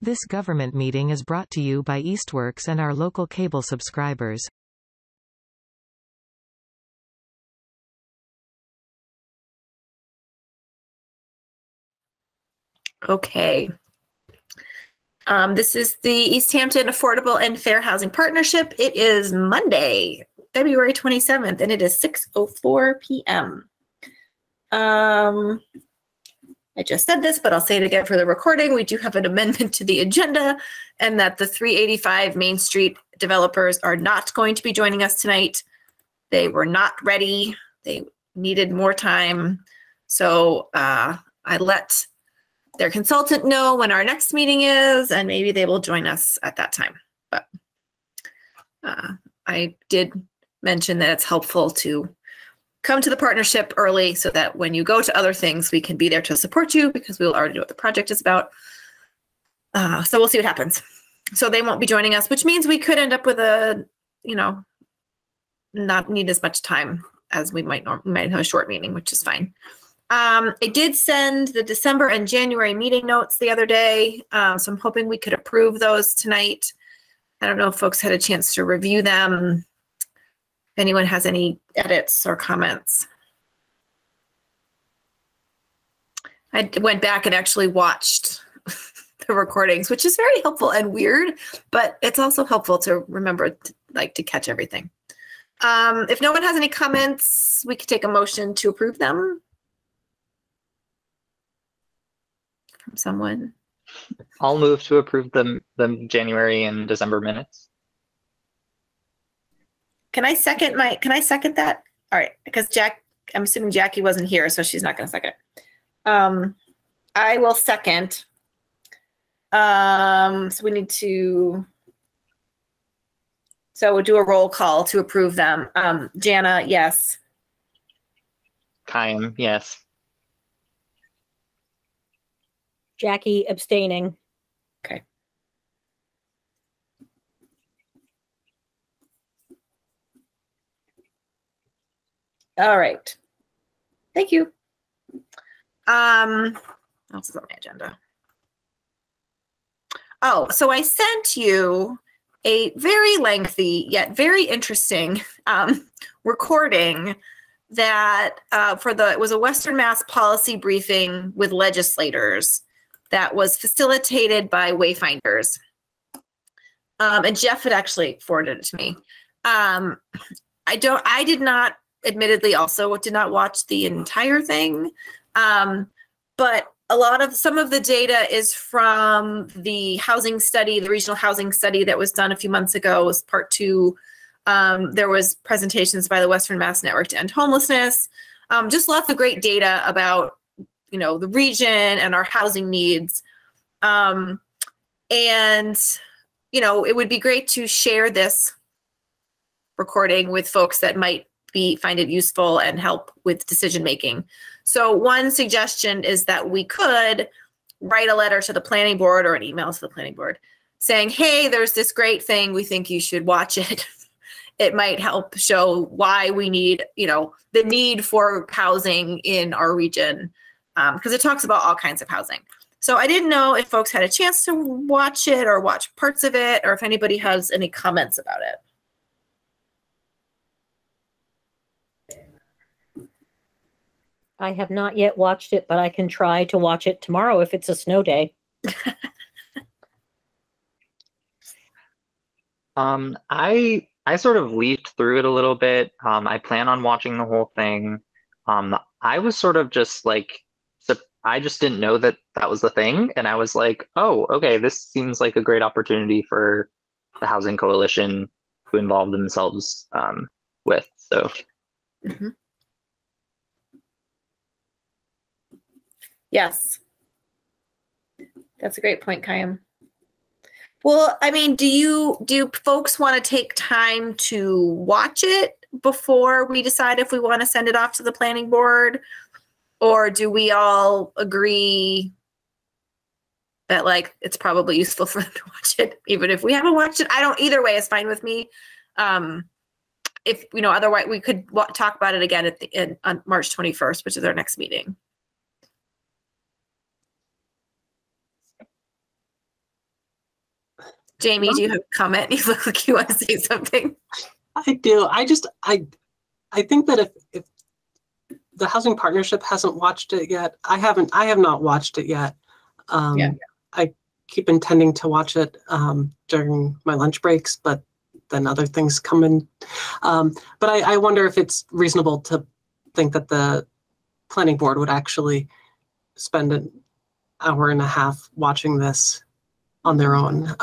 This government meeting is brought to you by Eastworks and our local cable subscribers. Okay. This is the Easthampton Affordable and Fair Housing Partnership. It is Monday, February 27th, and it is 6:04 p.m. I just said this, but I'll say it again for the recording. We do have an amendment to the agenda, and that the 385 Main Street developers are not going to be joining us tonight. They were not ready. They needed more time. So I let their consultant know when our next meeting is, and maybe they will join us at that time. But I did mention that it's helpful to come to the partnership early so that when you go to other things, we can be there to support you because we will already know what the project is about. So we'll see what happens. So they won't be joining us, which means we could end up with a, not need as much time as we might have a short meeting, which is fine. I did send the December and January meeting notes the other day, so I'm hoping we could approve those tonight. I don't know if folks had a chance to review them. If anyone has any edits or comments. I went back and actually watched the recordings, which is very helpful and weird, but it's also helpful to remember to catch everything. If no one has any comments, we could take a motion to approve them. From someone. I'll move to approve the January and December minutes. Can I second that? All right, because I'm assuming Jackie wasn't here, so she's not going to second. I will second. So we need to. So we'll do a roll call to approve them. Jana, yes. Chaim, yes. Jackie abstaining. Okay. All right. Thank you. What else is on my agenda? Oh, so I sent you a very lengthy yet very interesting recording that it was a Western Mass policy briefing with legislators that was facilitated by Wayfinders. And Jeff had actually forwarded it to me. I did not, admittedly, also did not watch the entire thing. But some of the data is from the housing study, the regional housing study that was done a few months ago. It was part 2. There was presentations by the Western Mass Network to End Homelessness. Just lots of great data about the region and our housing needs. And, it would be great to share this recording with folks that might find it useful and help with decision making. So one suggestion is that we could write a letter to the planning board or an email to the planning board saying, hey, there's this great thing. We think you should watch it. It might help show why we need, the need for housing in our region. Because it talks about all kinds of housing. So I didn't know if folks had a chance to watch it or watch parts of it, or if anybody has any comments about it. I have not yet watched it, but I can try to watch it tomorrow if it's a snow day. I sort of leafed through it a little bit. I plan on watching the whole thing. I was sort of just I just didn't know that was the thing. And I was like, oh, okay, this seems like a great opportunity for the Housing Coalition to involve themselves with. So. Mm-hmm. Yes. That's a great point, Chaim. Well, I mean, do folks want to take time to watch it before we decide if we want to send it off to the planning board? Or do we all agree that it's probably useful for them to watch it, even if we haven't watched it? Either way is fine with me. If, otherwise we could talk about it again on March 21st, which is our next meeting. Jamie, do you have a comment? You look like you want to say something. I do. I think that if the housing partnership hasn't watched it yet, I have not watched it yet. Yeah. I keep intending to watch it during my lunch breaks, but then other things come in. But I wonder if it's reasonable to think that the planning board would actually spend an hour and a half watching this on their own.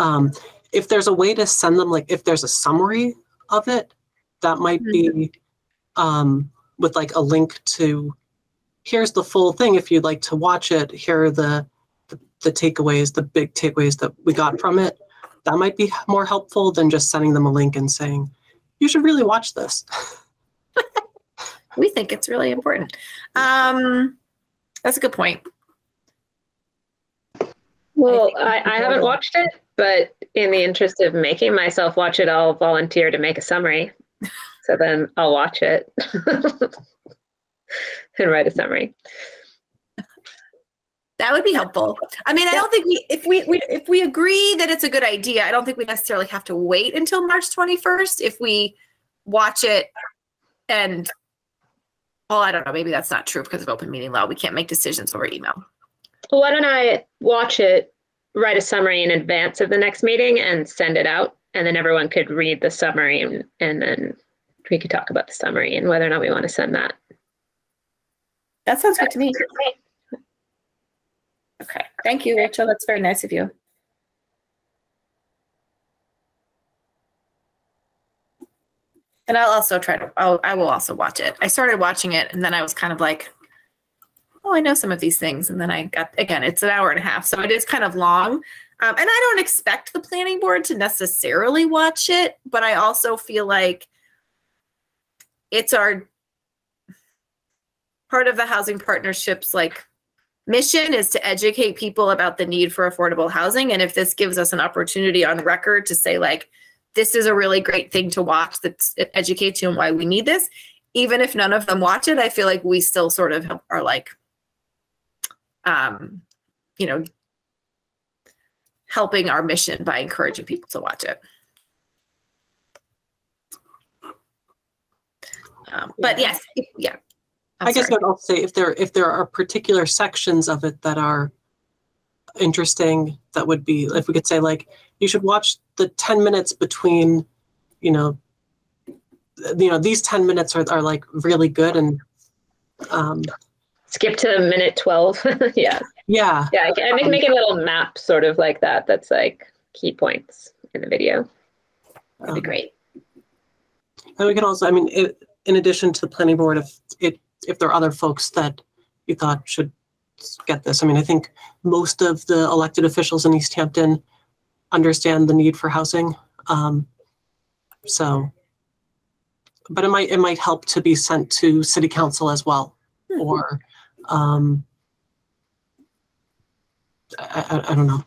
If there's a way to send them, like if there's a summary of it, that might be with like a link to, here's the full thing. If you'd like to watch it, here are the takeaways, the big takeaways that we got from it. That might be more helpful than just sending them a link and saying, you should really watch this. We think it's really important. That's a good point. Well, I haven't watched it, but in the interest of making myself watch it, I'll volunteer to make a summary. So then I'll watch it and write a summary. That would be helpful. I mean, I don't think if we agree that it's a good idea, I don't think we necessarily have to wait until March 21st. If we watch it and, well, I don't know, maybe that's not true because of open meeting law. We can't make decisions over email. Well, why don't I watch it, write a summary in advance of the next meeting and send it out, and then everyone could read the summary, and then we could talk about the summary and whether or not we want to send that. That sounds good to me. Okay, thank you, Rachel. That's very nice of you. And I'll also I will also watch it. I started watching it and then I was kind of like, oh, I know some of these things. And then I got, again, it's an hour and a half. So it is kind of long. And I don't expect the planning board to necessarily watch it, but I also feel like it's our part of the housing partnerships, like, mission is to educate people about the need for affordable housing. And if this gives us an opportunity on record to say, like, this is a really great thing to watch that educates you on why we need this, even if none of them watch it, I feel like we still sort of are like, you know, helping our mission by encouraging people to watch it. But yes, yeah. I guess I'll say if there are particular sections of it that are interesting, that would be, if we could say, like, you should watch the 10 minutes between, these 10 minutes are like really good, and skip to minute 12. Yeah. Yeah. Yeah. I make a little map sort of like that. That's like key points in the video. That'd be great. And we can also, I mean, in addition to the planning board, if there are other folks that you thought should get this, I mean, I think most of the elected officials in Easthampton understand the need for housing. But it might help to be sent to City Council as well, or I don't know.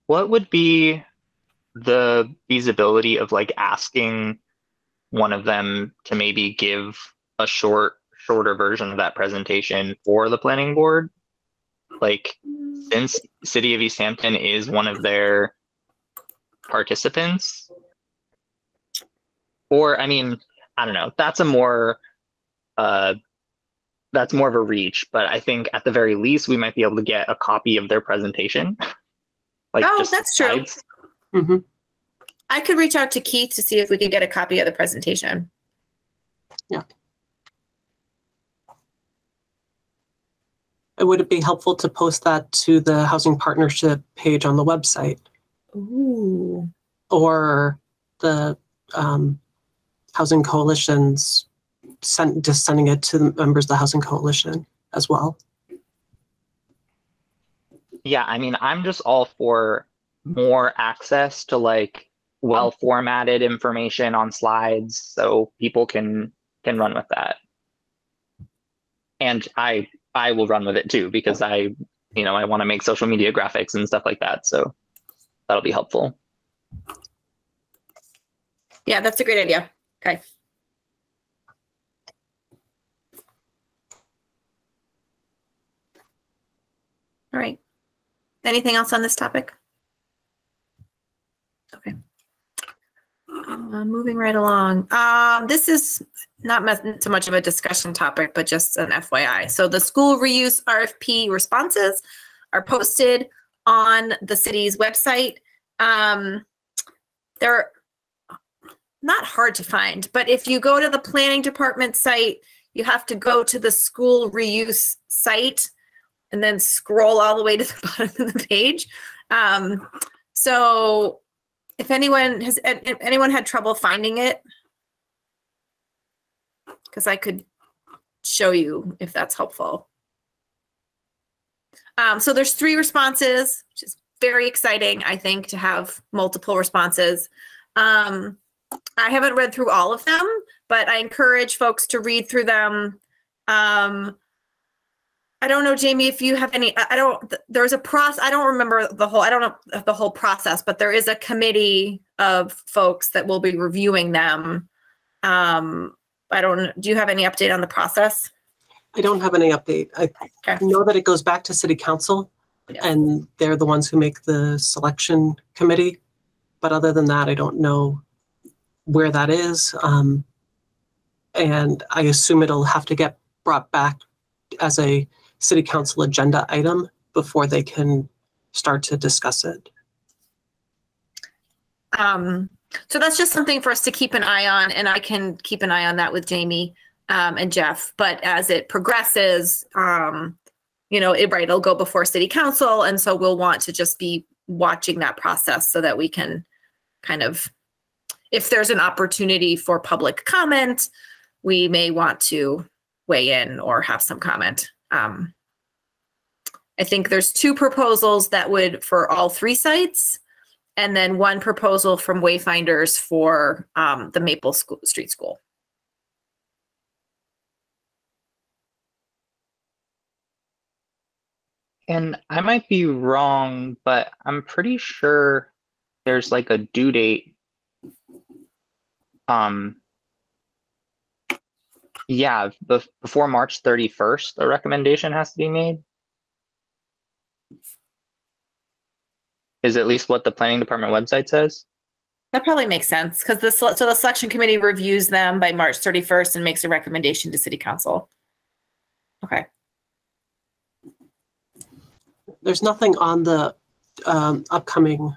What would be the feasibility of like asking one of them to maybe give a shorter version of that presentation for the planning board? Like, since City of Easthampton is one of their participants, or, I mean, I don't know, that's more of a reach, but I think at the very least we might be able to get a copy of their presentation. Like, oh, just that's true. Mm-hmm. I could reach out to Keith to see if we could get a copy of the presentation. Yeah. Would it be helpful to post that to the housing partnership page on the website? Ooh. Or the housing coalitions, sending it to the members of the housing coalition as well? Yeah, I mean, I'm just all for more access to like well-formatted information on slides so people can run with that. And I will run with it too, because I want to make social media graphics and stuff like that. So that'll be helpful. Yeah, that's a great idea. Okay. All right. Anything else on this topic? Moving right along. This is not so much of a discussion topic, but just an FYI. So the school reuse RFP responses are posted on the city's website. They're not hard to find, but if you go to the planning department site, you have to go to the school reuse site and then scroll all the way to the bottom of the page. So if anyone had trouble finding it, because I could show you if that's helpful. So there's 3 responses, which is very exciting, I think, to have multiple responses. I haven't read through all of them, but I encourage folks to read through them. I don't know, Jamie, if you have any, there's a process, I don't remember the whole, I don't know the whole process, but there is a committee of folks that will be reviewing them. Do you have any update on the process? I don't have any update. I know that it goes back to City Council, and they're the ones who make the selection committee. But other than that, I don't know where that is. And I assume it'll have to get brought back as a City Council agenda item before they can start to discuss it. So that's just something for us to keep an eye on, and I can keep an eye on that with Jamie and Jeff. But as it progresses, it'll go before City Council, and so we'll want to just be watching that process so that we can kind of, if there's an opportunity for public comment, we may want to weigh in or have some comment. I think there's 2 proposals that would for all 3 sites, and then 1 proposal from Wayfinders for the Maple Street School. And I might be wrong, but I'm pretty sure there's like a due date. Before March 31st, a recommendation has to be made. Is at least what the planning department website says. That probably makes sense, because the selection committee reviews them by March 31st and makes a recommendation to City Council. Okay. There's nothing on the upcoming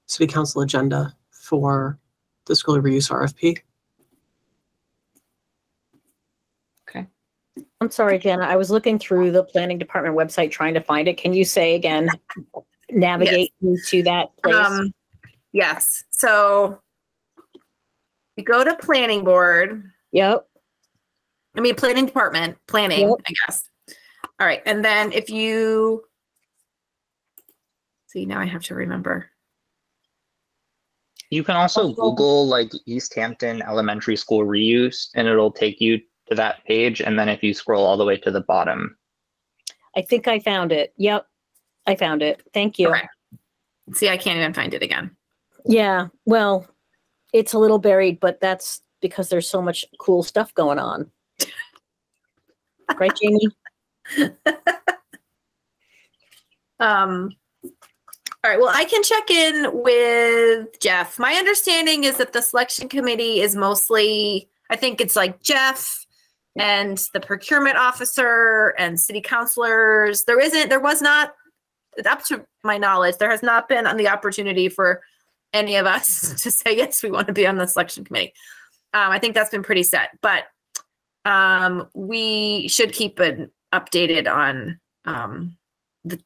City Council agenda for the school reuse RFP. Okay. I'm sorry, Jenna. I was looking through the planning department website trying to find it. Can you say again, navigate me to that place? Yes. So you go to planning board. Yep. Planning department, planning, I guess. All right. And then if you see, now I have to remember. You can also Google like Easthampton Elementary School reuse, and it'll take you to that page. And then if you scroll all the way to the bottom. I think I found it. Yep. I found it. Thank you. Okay. See, I can't even find it again. Yeah. Well, it's a little buried, but that's because there's so much cool stuff going on. Right, Jamie? All right, well, I can check in with Jeff. My understanding is that the selection committee is mostly, I think it's like Jeff and the procurement officer and city councilors. There was not, up to my knowledge, there has not been the opportunity for any of us to say, yes, we want to be on the selection committee. I think that's been pretty set, but we should keep it updated on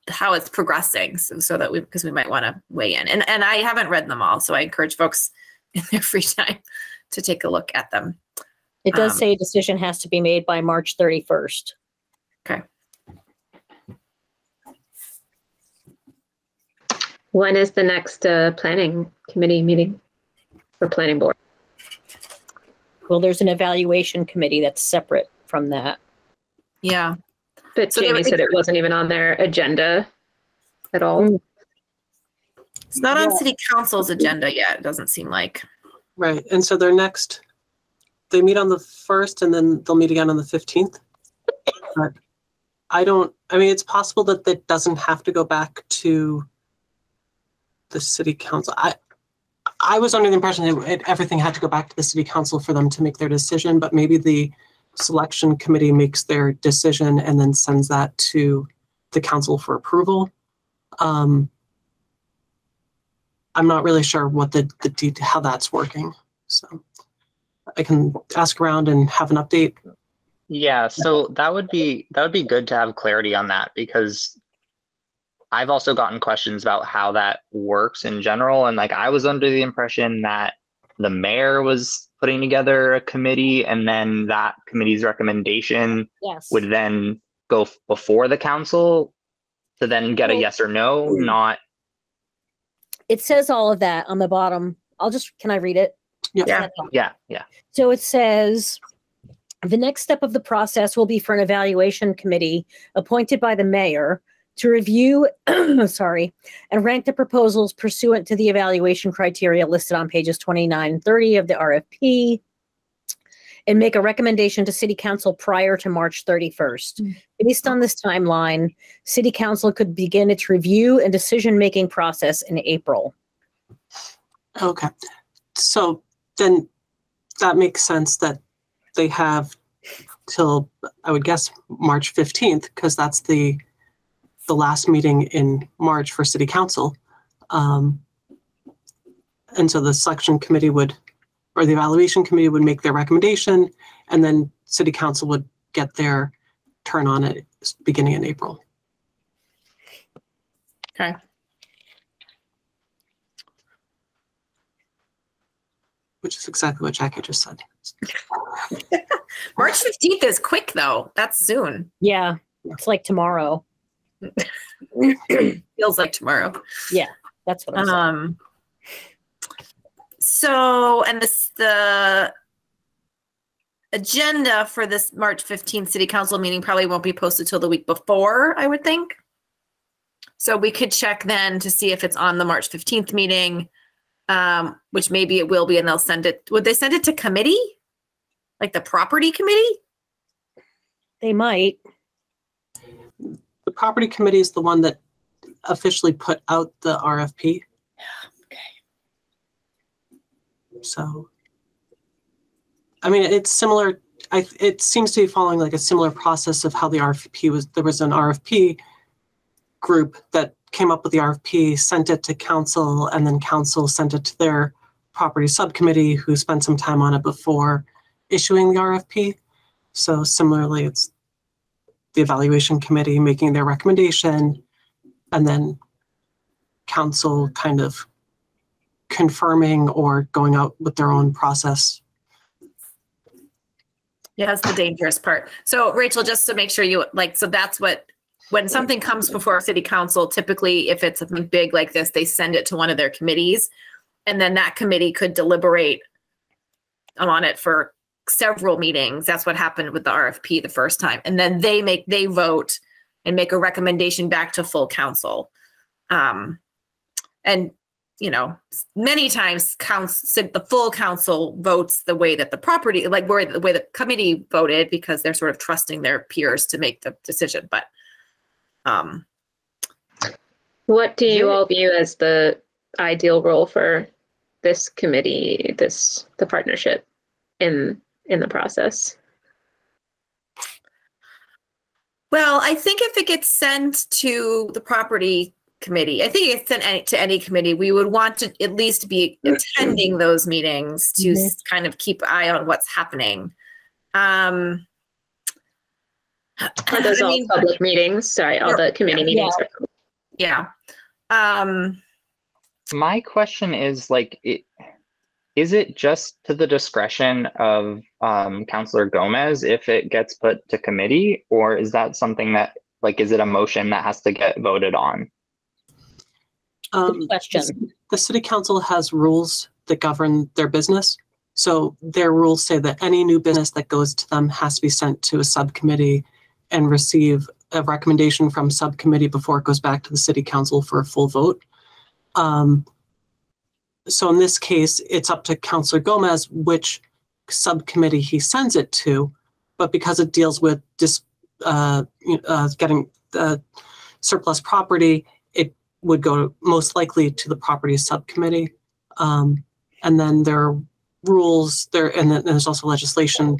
how it's progressing, so that because we might want to weigh in. And I haven't read them all, so I encourage folks in their free time to take a look at them. It does say a decision has to be made by March 31st. Okay. When is the next planning committee meeting for planning board? Well, there's an evaluation committee that's separate from that. Yeah. But so Jamie said it wasn't even on their agenda at all. It's not on city council's agenda yet, it doesn't seem like. Right. And so they meet on the 1st and then they'll meet again on the 15th. But it's possible that it doesn't have to go back to the city council. I was under the impression that everything had to go back to the city council for them to make their decision, but maybe the selection committee makes their decision and then sends that to the council for approval. I'm not really sure what how that's working. So I can ask around and have an update. Yeah, so that would be good to have clarity on that, because I've also gotten questions about how that works in general. And like, I was under the impression that the mayor was putting together a committee, and then that committee's recommendation would then go before the council to then get a yes or no, not. It says all of that on the bottom. Can I read it? Yeah. Yeah. So it says, the next step of the process will be for an evaluation committee appointed by the mayor to review, and rank the proposals pursuant to the evaluation criteria listed on pages 29 and 30 of the RFP, and make a recommendation to City Council prior to March 31st. Based on this timeline, City Council could begin its review and decision-making process in April. Okay. So then that makes sense that they have till, I would guess, March 15th, because that's the last meeting in March for City Council. And so the selection committee or the evaluation committee would make their recommendation, and then City Council would get their turn on it beginning in April. Okay. Which is exactly what Jackie just said. March 15th is quick, though. That's soon. Yeah, it's like tomorrow. Feels like tomorrow. Yeah, that's what I'm saying. So, and the agenda for this March 15th City Council meeting probably won't be posted till the week before, I would think. So we could check then to see if it's on the March 15th meeting, which maybe it will be, and they'll send it. Would they send it to committee? Like the property committee? They might. The property committee is the one that officially put out the RFP. Okay. So, I mean, it's similar. It seems to be following like a similar process of how the RFP was. There was an RFP group that came up with the RFP, sent it to council, and then council sent it to their property subcommittee, who spent some time on it before issuing the RFP. So similarly, it's the evaluation committee making their recommendation, and then council kind of confirming or going out with their own process. Yeah, that's the dangerous part. So Rachel, just to make sure you so that's what, when something comes before City Council, typically if it's something big like this, they send it to one of their committees, and then that committee could deliberate on it for several meetings. That's what happened with the RFP the first time. And then they vote and make a recommendation back to full council. And many times the full council votes the way that the property, like the way the committee voted, because they're sort of trusting their peers to make the decision. But what do you all view as the ideal role for this committee, the partnership in the process? Well, I think if it gets sent to the property committee, I think it's sent to any committee, we would want to at least be attending those meetings to kind of keep an eye on what's happening. Are those all public meetings? Sorry, all the committee meetings are public. Yeah. My question is, is it just to the discretion of Councilor Gomez if it gets put to committee, or is that something that, is it a motion that has to get voted on? Good question. The City Council has rules that govern their business. So their rules say that any new business that goes to them has to be sent to a subcommittee and receive a recommendation from subcommittee before it goes back to the City Council for a full vote. So in this case, it's up to Councilor Gomez which subcommittee he sends it to, but because it deals with getting surplus property, it would go most likely to the property subcommittee. And then there are rules there, and then there's also legislation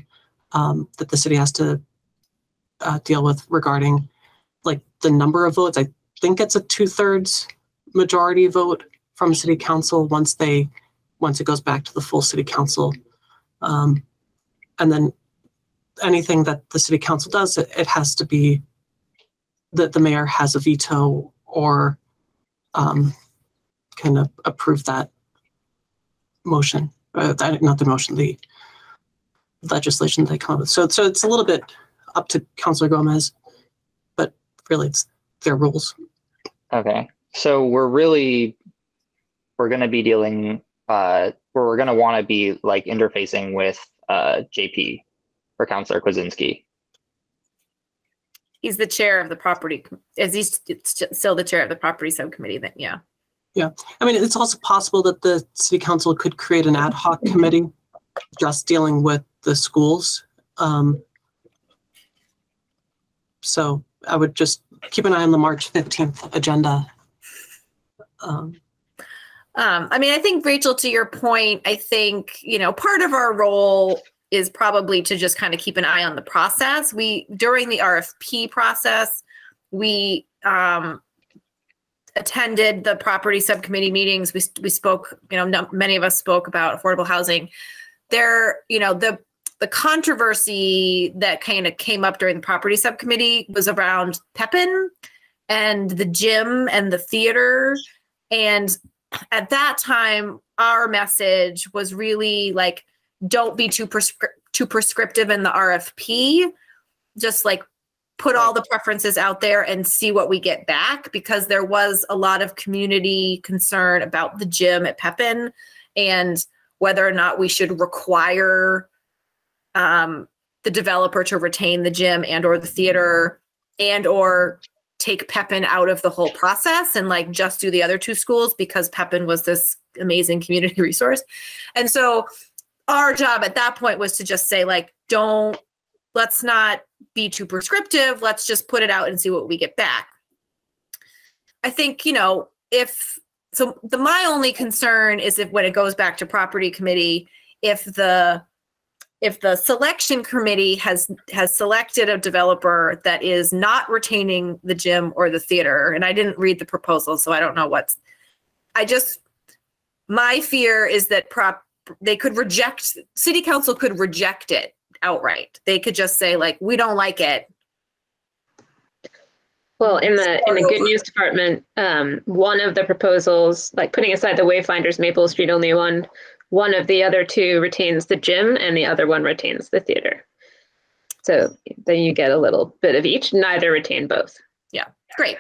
that the city has to deal with regarding like the number of votes. I think it's a 2/3 majority vote from city council once it goes back to the full city council. And then anything that the city council does, it has to be that the mayor has a veto or can approve that motion, not the motion, the legislation they come up with. So it's a little bit up to Councilor Gomez, but really it's their rules. Okay, so we're going to be dealing, we're going to want to be like interfacing with JP or Councilor Kwasinski. He's the chair of the property. Is he still the chair of the property subcommittee? Then yeah. Yeah, I mean, it's also possible that the city council could create an ad hoc committee just dealing with the schools. So I would just keep an eye on the March 15th agenda. I mean, I think, Rachel, to your point, I think, part of our role is probably to just kind of keep an eye on the process. During the RFP process, we attended the property subcommittee meetings. We spoke, many of us spoke about affordable housing. There, the controversy that kind of came up during the property subcommittee was around Pepin and the gym and the theater. And at that time, our message was really like, don't be too prescriptive in the RFP. Just like put all the preferences out there and see what we get back, because there was a lot of community concern about the gym at Pepin and whether or not we should require the developer to retain the gym and or the theater and or take Pepin out of the whole process and like just do the other two schools because Pepin was this amazing community resource. And so our job at that point was to just say like, let's not be too prescriptive. Let's just put it out and see what we get back. I think, my only concern is if when it goes back to property committee, if the selection committee has selected a developer that is not retaining the gym or the theater, and I didn't read the proposal, so I don't know my fear is that city council could reject it outright. They could just say like, we don't like it. Well, in the good news department, one of the proposals, like putting aside the Wayfinders Maple Street only one of the other two retains the gym and the other one retains the theater. So then you get a little bit of each, neither retain both. Yeah, great.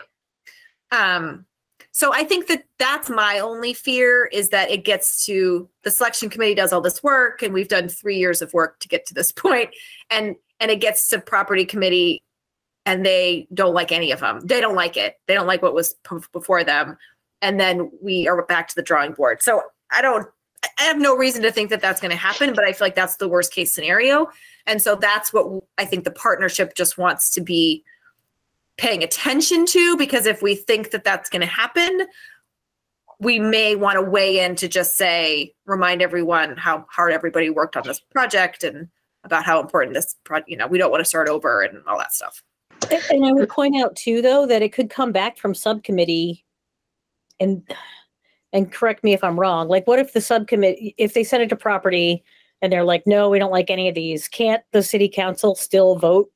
So I think that's my only fear, is that it gets to the selection committee does all this work, and we've done 3 years of work to get to this point, and it gets to property committee and they don't like any of them. They don't like it. They don't like what was before them. And then we are back to the drawing board. So I have no reason to think that that's going to happen, but I feel like that's the worst case scenario. And so that's what I think the partnership just wants to be paying attention to, because if we think that that's going to happen, we may want to weigh in to just remind everyone how hard everybody worked on this project and about how important this project, we don't want to start over and all that stuff. And I would point out too, though, that it could come back from subcommittee and correct me if I'm wrong. Like, what if the subcommittee, if they send it to property and they're like, no, we don't like any of these, can't the city council still vote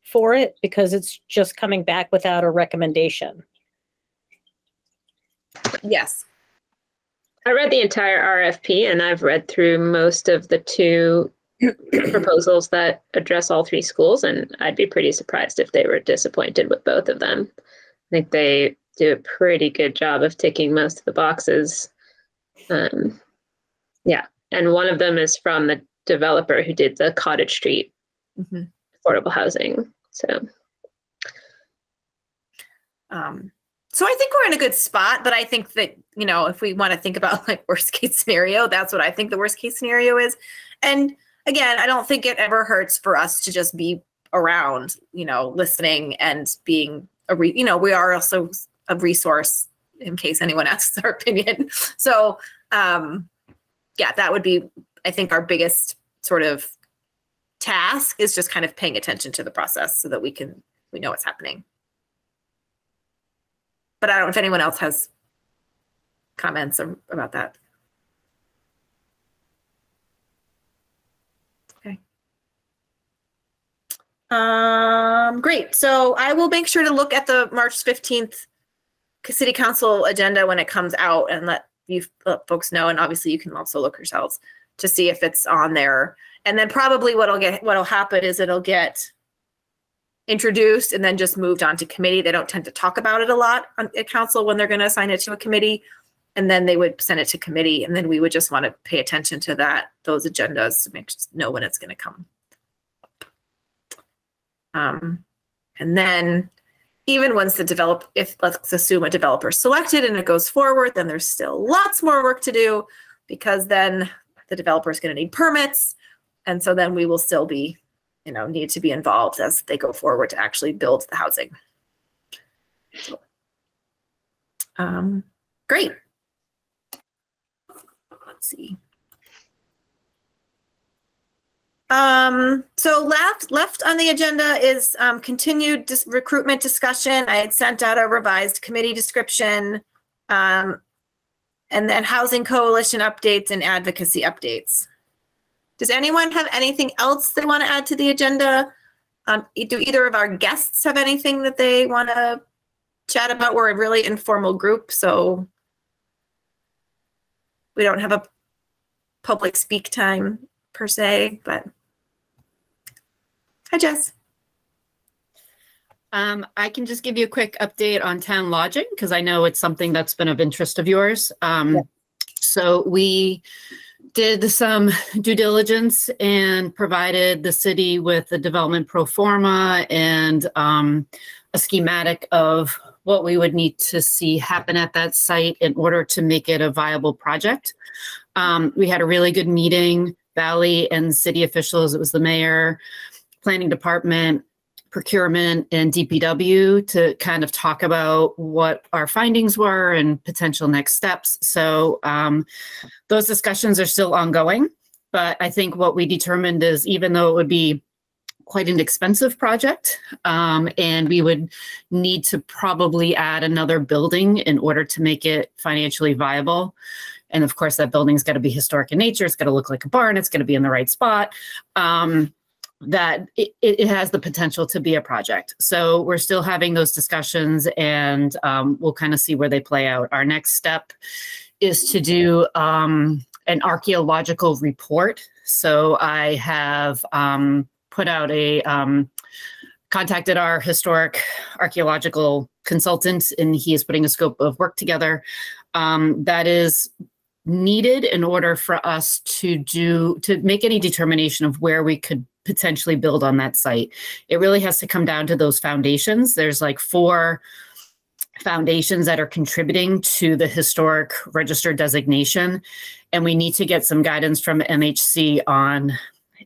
for it because it's just coming back without a recommendation? Yes. I read the entire RFP and I've read through most of the two proposals that address all three schools, and I'd be pretty surprised if they were disappointed with both of them. I think they do a pretty good job of ticking most of the boxes. Yeah, and one of them is from the developer who did the Cottage Street affordable housing. So I think we're in a good spot, but I think that, if we want to think about like worst case scenario, that's what I think the worst case scenario is. And again, I don't think it ever hurts for us to just be around, listening and being we are also a resource, in case anyone asks our opinion. So yeah, that would be, I think, our biggest sort of task is just kind of paying attention to the process so that we know what's happening. But I don't know if anyone else has comments about that. Okay. Great. So I will make sure to look at the March 15th City Council agenda when it comes out and let folks know. And obviously you can also look yourselves to see if it's on there. And then probably what'll happen is it'll get introduced and then just moved on to committee. They don't tend to talk about it a lot at council when they're going to assign it to a committee. And then they would send it to committee. And then we would just want to pay attention to those agendas to know when it's going to come. And then even once if let's assume a developer is selected and it goes forward, then there's still lots more work to do because then the developer is going to need permits. And so then we will still be, need to be involved as they go forward to actually build the housing. So, great. Let's see. So left on the agenda is continued recruitment discussion. I had sent out a revised committee description, and then housing coalition updates and advocacy updates. Does anyone have anything else they want to add to the agenda? Do either of our guests have anything that they want to chat about? We're a really informal group, so we don't have a public speak time per se, but hi, Jess. I can just give you a quick update on town lodging because I know it's something that's been of interest of yours. Yeah. So we did some due diligence and provided the city with a development pro forma and a schematic of what we would need to see happen at that site in order to make it a viable project. We had a really good meeting, Valley and city officials. It was the mayor, planning department, procurement, and DPW to kind of talk about what our findings were and potential next steps. So those discussions are still ongoing, but I think what we determined is even though it would be quite an expensive project and we would need to probably add another building in order to make it financially viable. And of course, that building's got to be historic in nature. It's got to look like a barn. It's got to be in the right spot. That it has the potential to be a project. So we're still having those discussions and we'll kind of see where they play out. Our next step is to do an archaeological report. So I have put out contacted our historic archaeological consultant and he is putting a scope of work together that is needed in order for us to make any determination of where we could potentially build on that site. It really has to come down to those foundations. There's like 4 foundations that are contributing to the historic register designation. And we need to get some guidance from MHC on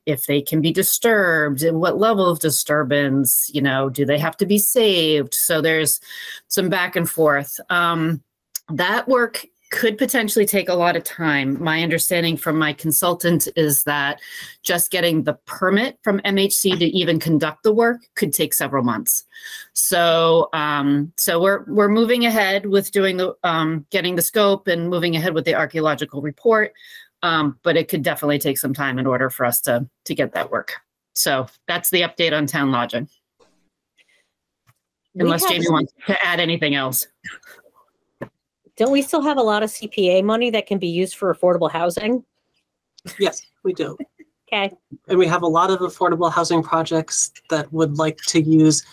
if they can be disturbed and what level of disturbance, do they have to be saved? So there's some back and forth. That work could potentially take a lot of time. My understanding from my consultant is that just getting the permit from MHC to even conduct the work could take several months. So, we're moving ahead with doing the getting the scope and moving ahead with the archaeological report. But it could definitely take some time in order for us to get that work. So that's the update on town lodging. Unless Jamie wants to add anything else. Don't we still have a lot of CPA money that can be used for affordable housing? Yes, we do. Okay. And we have a lot of affordable housing projects that would like to use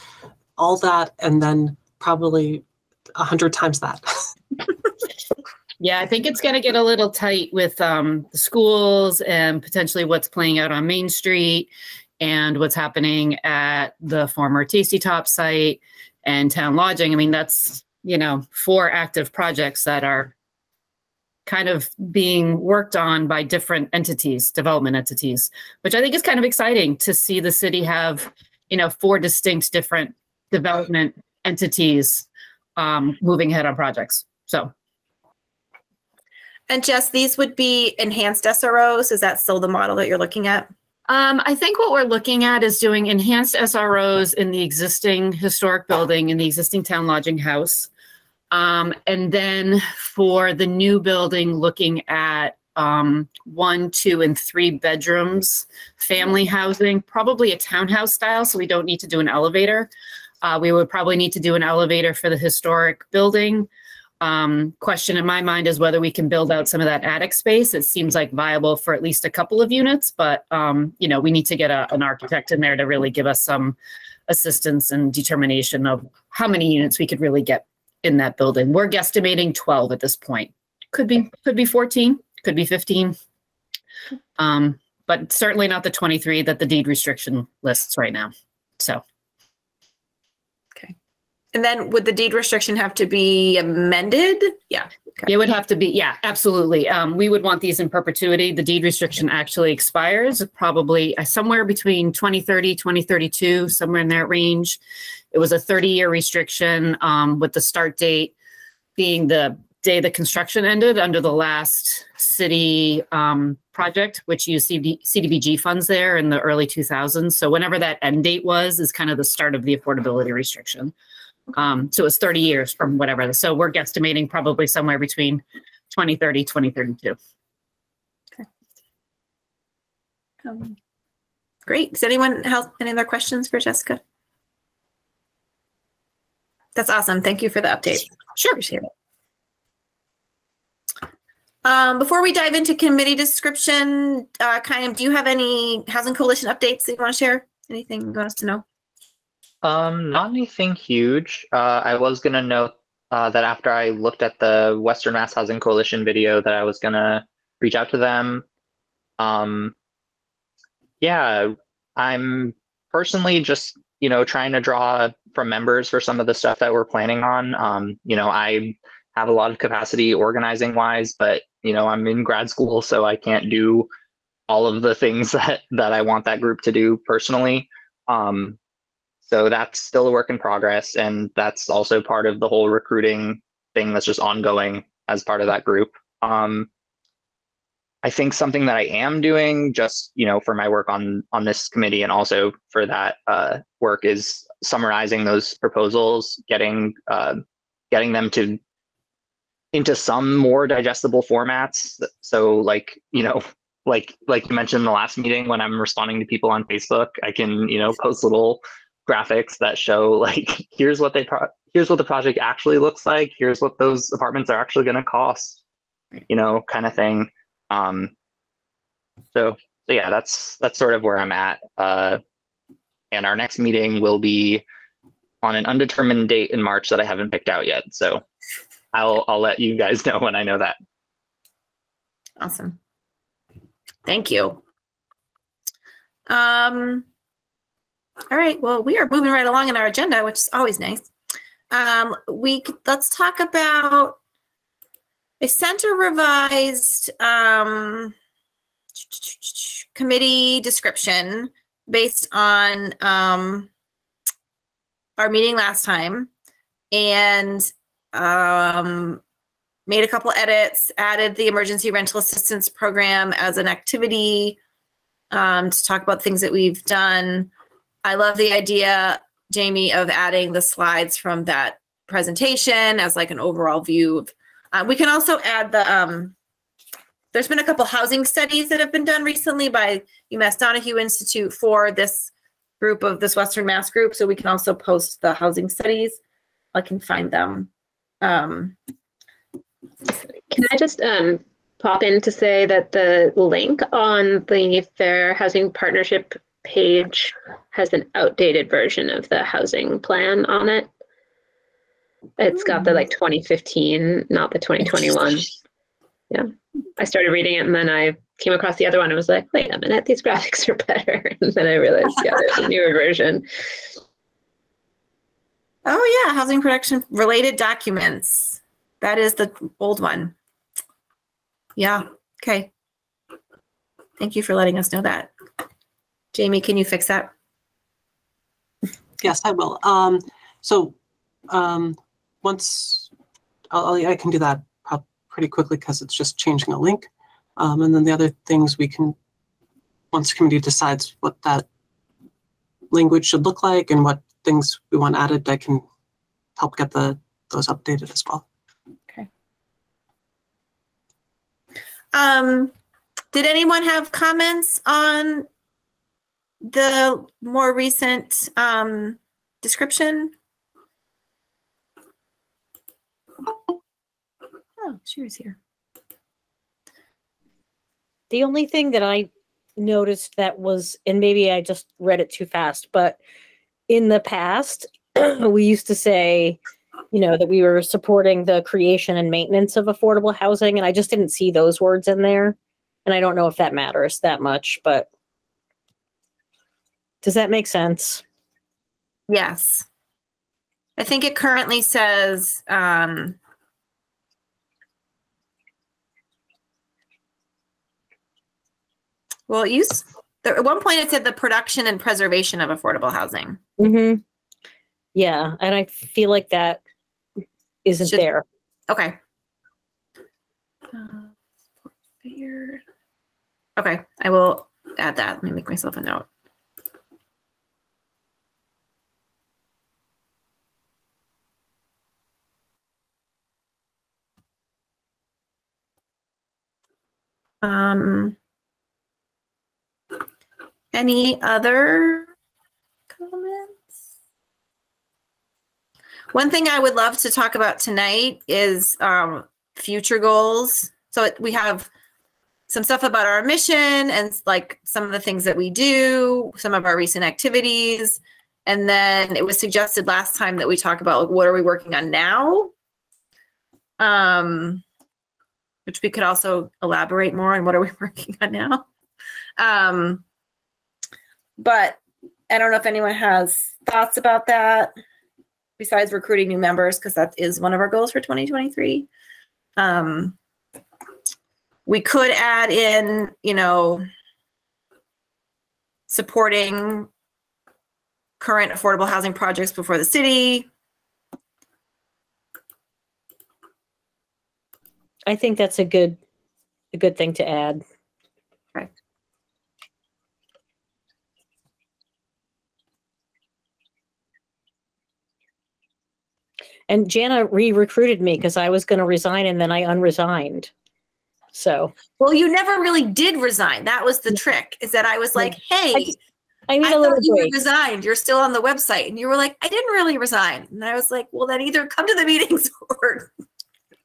all that and then probably 100 times that. Yeah, I think it's going to get a little tight with the schools and potentially what's playing out on Main Street and what's happening at the former Tasty Top site and town lodging. I mean, that's 4 active projects that are kind of being worked on by different entities, development entities, which I think is kind of exciting to see the city have, 4 distinct different development entities moving ahead on projects. So. And Jess, these would be enhanced SROs. Is that still the model that you're looking at? I think what we're looking at is doing enhanced SROs in the existing historic building, in the existing town lodging house. And then for the new building, looking at 1, 2, and 3 bedrooms, family housing, probably a townhouse style, so we don't need to do an elevator. We would probably need to do an elevator for the historic building. Question in my mind is whether we can build out some of that attic space. It seems like viable for at least a couple of units, but you know, we need to get an architect in there to really give us some assistance and determination of how many units we could really get in that building. We're guesstimating 12 at this point. Could be 14, could be 15, but certainly not the 23 that the deed restriction lists right now. So. And then would the deed restriction have to be amended? Yeah. Okay. It would have to be, yeah, absolutely. We would want these in perpetuity. The deed restriction actually expires probably somewhere between 2030, 2032, somewhere in that range. It was a 30-year restriction with the start date being the day the construction ended under the last city project, which used CDBG funds there in the early 2000s. So whenever that end date was, is kind of the start of the affordability restriction. So it's 30 years from whatever. So we're guesstimating probably somewhere between 2030, 2032. Okay. Great. Does anyone have any other questions for Jessica? That's awesome. Thank you for the update. Sure. Appreciate it. Before we dive into committee description, do you have any Housing Coalition updates that you want to share? Anything you want us to know? Not anything huge. I was gonna note that after I looked at the Western Mass Housing Coalition video that I was gonna reach out to them. Yeah, I'm personally just, you know, trying to draw from members for some of the stuff that we're planning on. You know, I have a lot of capacity organizing wise, but, you know, I'm in grad school, so I can't do all of the things that I want that group to do personally. So that's still a work in progress. And that's also part of the whole recruiting thing that's just ongoing as part of that group. I think something that I am doing just, you know, for my work on this committee and also for that work is summarizing those proposals, getting them into some more digestible formats. So like, you know, like you mentioned in the last meeting, when I'm responding to people on Facebook, I can, you know, post little graphics that show like, here's what here's what the project actually looks like. Here's what those apartments are actually going to cost, you know, kind of thing. So yeah, that's sort of where I'm at. And our next meeting will be on an undetermined date in March that I haven't picked out yet. So I'll let you guys know when I know that. Awesome. Thank you. All right, well, we are moving right along in our agenda, which is always nice. Let's talk about a center revised committee description based on our meeting last time, and made a couple edits, added the emergency rental assistance program as an activity to talk about things that we've done. I love the idea, Jamie, of adding the slides from that presentation as like an overall view. We can also add the, there's been a couple housing studies that have been done recently by UMass Donahue Institute for this group of this Western Mass group. So we can also post the housing studies. I can find them. Can I just pop in to say that the link on the Fair Housing Partnership page has an outdated version of the housing plan on it. It's got the like 2015, not the 2021. Yeah, I started reading it and then I came across the other one and was like, wait a minute, these graphics are better. And then I realized, yeah, there's a newer version. Oh yeah, housing production related documents. That is the old one. Yeah, okay. Thank you for letting us know that. Jamie, can you fix that? Yes, I will. Once I can do that pretty quickly because it's just changing a link. And then the other things we can, once the committee decides what that language should look like and what things we want added, I can help get those updated as well. Okay. Did anyone have comments on the more recent description? Oh, she was here. The only thing that I noticed that was, and maybe I just read it too fast, but in the past, we used to say, you know, that we were supporting the creation and maintenance of affordable housing, and I just didn't see those words in there. And I don't know if that matters that much, but does that make sense? Yes. I think it currently says, well, at one point it said the production and preservation of affordable housing. Mm-hmm. Yeah, and I feel like that isn't there. Okay. Okay, I will add that. Let me make myself a note. Any other comments? One thing I would love to talk about tonight is future goals. So we have some stuff about our mission and like some of the things that we do, some of our recent activities. And then it was suggested last time that we talk about like, what are we working on now? Which we could also elaborate more on what are we working on now. But I don't know if anyone has thoughts about that besides recruiting new members, because that is one of our goals for 2023. We could add in, you know, supporting current affordable housing projects before the city. I think that's a good thing to add. Right. And Jana re-recruited me because I was going to resign and then I unresigned. So. Well, you never really did resign. That was the trick, is that I was like, hey, I thought you were resigned. You're still on the website. And you were like, I didn't really resign. And I was like, well, then either come to the meetings or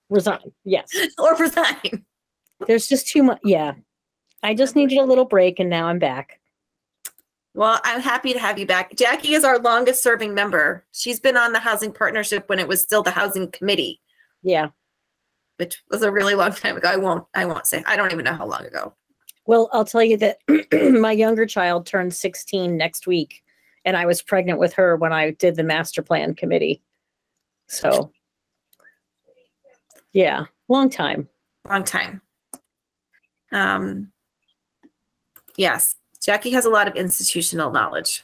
resign. Yes. Or resign. There's just too much. Yeah. I just needed a little break and now I'm back. Well, I'm happy to have you back. Jackie is our longest serving member. She's been on the Housing Partnership when it was still the Housing Committee. Yeah. Which was a really long time ago. I won't say. I don't even know how long ago. Well, I'll tell you that my younger child turns 16 next week, and I was pregnant with her when I did the master plan committee. So, yeah, long time. Long time. Yes, Jackie has a lot of institutional knowledge.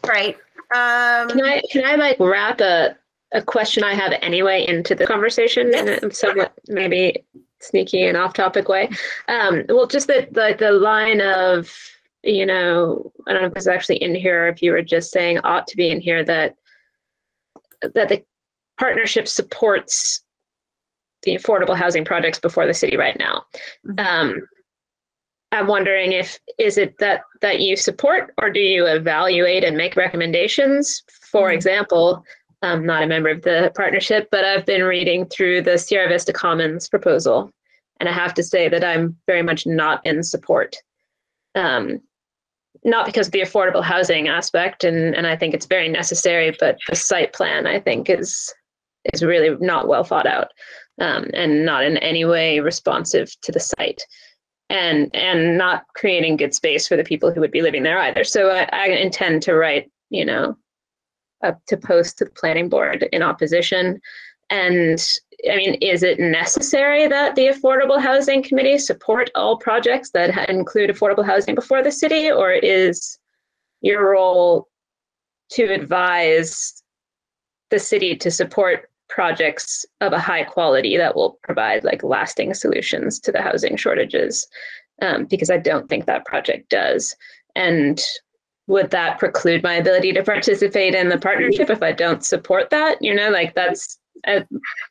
Right. Can I like wrap a question I have anyway into the conversation in a somewhat maybe sneaky and off-topic way? Well, just the line of, you know, I don't know if it's actually in here or if you were just saying ought to be in here, that the partnership supports the affordable housing projects before the city right now. I'm wondering is it that you support, or do you evaluate and make recommendations? For example, I'm not a member of the partnership, but I've been reading through the Sierra Vista Commons proposal, and I have to say that I'm very much not in support. Not because of the affordable housing aspect, and I think it's very necessary, but the site plan I think is really not well thought out, and not in any way responsive to the site, and not creating good space for the people who would be living there either. So I intend to write, you know, to post to the planning board in opposition. And I mean, is it necessary that the Affordable Housing Committee support all projects that include affordable housing before the city, or is your role to advise the city to support projects of a high quality that will provide like lasting solutions to the housing shortages, because I don't think that project does. And would that preclude my ability to participate in the partnership if I don't support that? You know, like it's a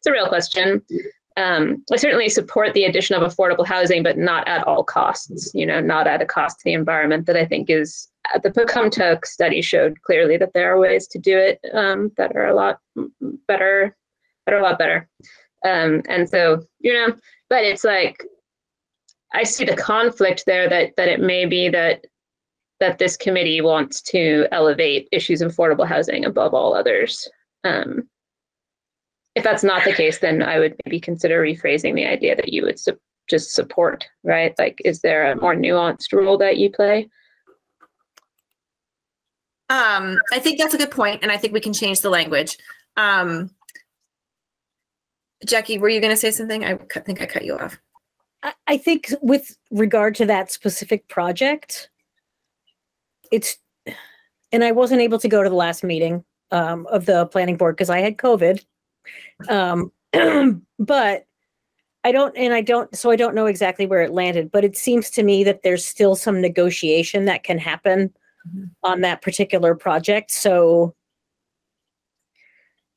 real question. I certainly support the addition of affordable housing, but not at all costs, you know, not at a cost to the environment that I think is, the Pocumtuck study showed clearly that there are ways to do it that are a lot better, and so, you know, but it's like, I see the conflict there that it may be that this committee wants to elevate issues of affordable housing above all others. If that's not the case, then I would maybe consider rephrasing the idea that you would just support, right? Like, is there a more nuanced role that you play? I think that's a good point, and I think we can change the language. Jackie, were you going to say something? I think I cut you off. I think with regard to that specific project, and I wasn't able to go to the last meeting of the planning board because I had COVID. But I don't know exactly where it landed, but it seems to me that there's still some negotiation that can happen on that particular project. So,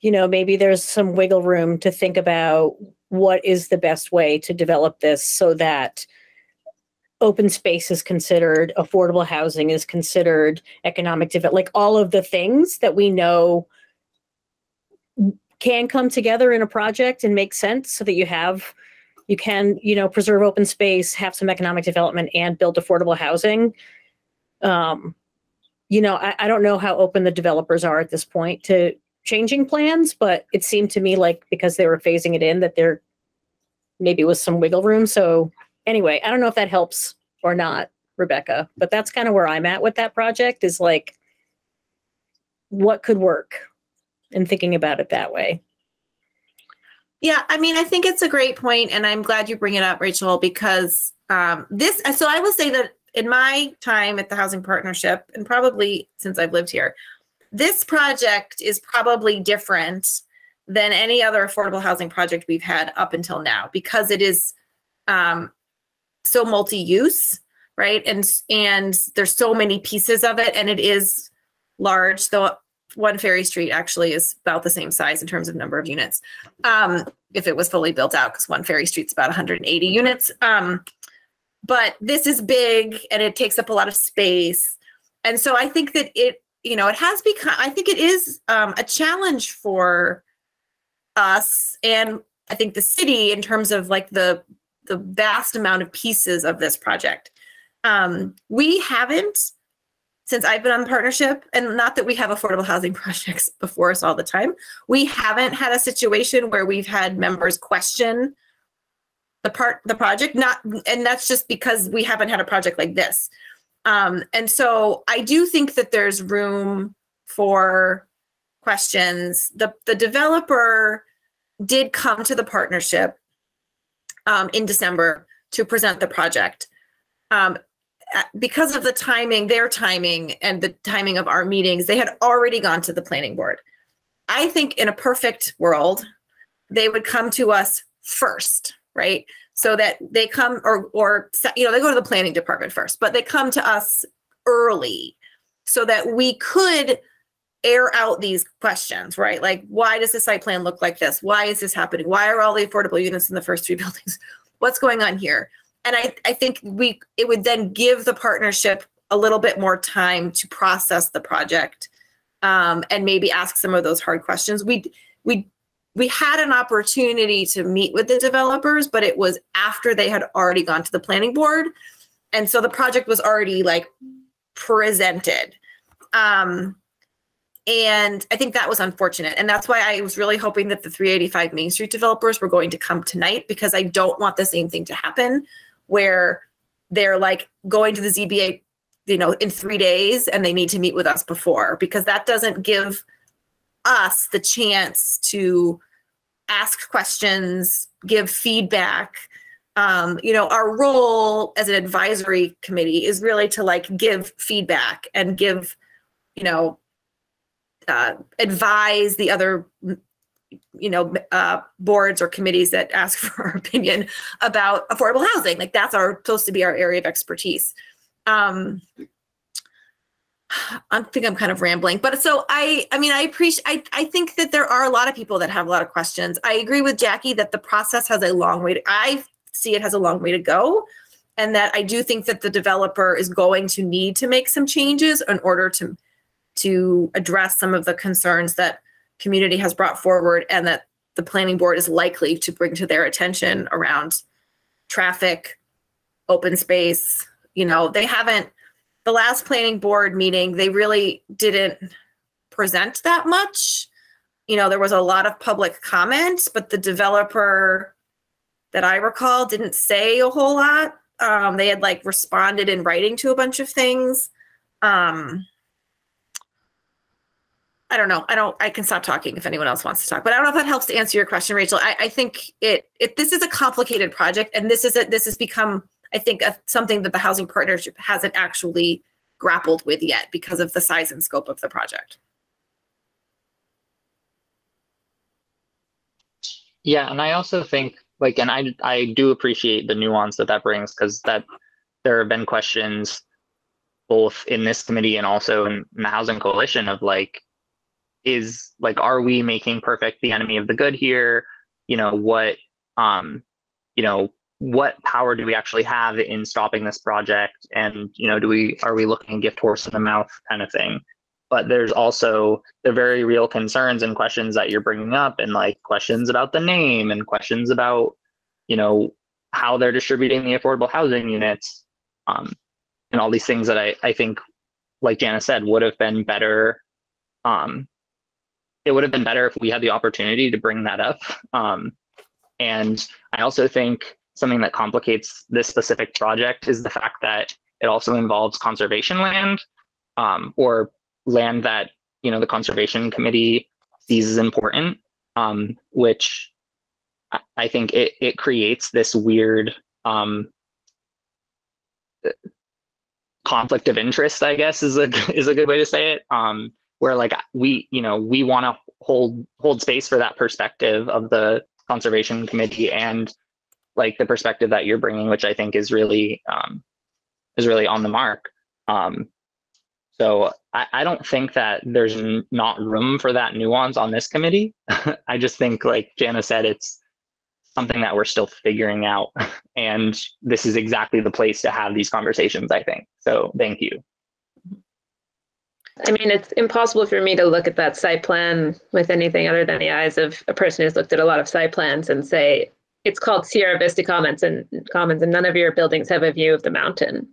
you know, maybe there's some wiggle room to think about what is the best way to develop this so that open space is considered, affordable housing is considered, economic development, like all of the things that we know can come together in a project and make sense so that you can, you know, preserve open space, have some economic development, and build affordable housing. You know, I don't know how open the developers are at this point to changing plans, but it seemed to me like because they were phasing it in that there maybe was some wiggle room. So anyway, I don't know if that helps or not, Rebecca, but that's kind of where I'm at with that project, is like, what could work, and thinking about it that way. Yeah, I mean, I think it's a great point, and I'm glad you bring it up, Rachel, because so I will say that in my time at the Housing Partnership, and probably since I've lived here, this project is probably different than any other affordable housing project we've had up until now, because it is so multi-use, right? And there's so many pieces of it, and it is large, though One Ferry Street actually is about the same size in terms of number of units, if it was fully built out, because One Ferry Street's about 180 units. But this is big, and it takes up a lot of space. And so I think that it has become, I think it is a challenge for us, and I think the city, in terms of like the vast amount of pieces of this project. We haven't, since I've been on the partnership, and not that we have affordable housing projects before us all the time, we haven't had a situation where we've had members question the project, and that's just because we haven't had a project like this. And so I do think that there's room for questions. The developer did come to the partnership in December to present the project. Because of the timing, their timing, and the timing of our meetings, they had already gone to the planning board. I think in a perfect world, they would come to us first, right? So that they come, or they go to the planning department first, but they come to us early so that we could air out these questions, right? Like, why does the site plan look like this? Why is this happening? Why are all the affordable units in the first 3 buildings? What's going on here? And I think it would then give the partnership a little bit more time to process the project, and maybe ask some of those hard questions. We had an opportunity to meet with the developers, but it was after they had already gone to the planning board. And so the project was already like presented. And I think that was unfortunate. And that's why I was really hoping that the 385 Main Street developers were going to come tonight, because I don't want the same thing to happen where they're like going to the ZBA, in 3 days, and they need to meet with us before, because that doesn't give us the chance to ask questions, give feedback. Our role as an advisory committee is really to like give feedback and give, advise the other, boards or committees that ask for our opinion about affordable housing. Like that's supposed to be our area of expertise. I think I'm kind of rambling, but so I think that there are a lot of people that have a lot of questions. I agree with Jackie that the process has a long way I see it has a long way to go. And that I do think that the developer is going to need to make some changes in order to address some of the concerns that community has brought forward and that the planning board is likely to bring to their attention around traffic, open space. The last planning board meeting, they really didn't present that much. There was a lot of public comment, but the developer that I recall didn't say a whole lot. They had responded in writing to a bunch of things. I don't know. I can stop talking if anyone else wants to talk, but I don't know if that helps to answer your question, Rachel. I think this is a complicated project, and this has become, I think, something that the housing partnership hasn't actually grappled with yet because of the size and scope of the project. Yeah, and I also think and I do appreciate the nuance that brings, because that there have been questions both in this committee and also in the Housing Coalition of are we making perfect the enemy of the good here? What power do we actually have in stopping this project? And, are we looking a gift horse in the mouth kind of thing? But there's also the very real concerns and questions that you're bringing up, and questions about the name and questions about, how they're distributing the affordable housing units, and all these things that I think, like Jana said, would have been better. It would have been better if we had the opportunity to bring that up. And I also think something that complicates this specific project is the fact that it also involves conservation land, or land that, the Conservation Committee sees as important, which I think it creates this weird conflict of interest, I guess is a good way to say it. Where we want to hold space for that perspective of the Conservation Committee and the perspective that you're bringing, which I think is really on the mark. So I don't think that there's not room for that nuance on this committee. I just think, like Jana said, it's something that we're still figuring out, and this is exactly the place to have these conversations, I think. So thank you. I mean, it's impossible for me to look at that site plan with anything other than the eyes of a person who's looked at a lot of site plans and say, it's called Sierra Vista Commons, and none of your buildings have a view of the mountain,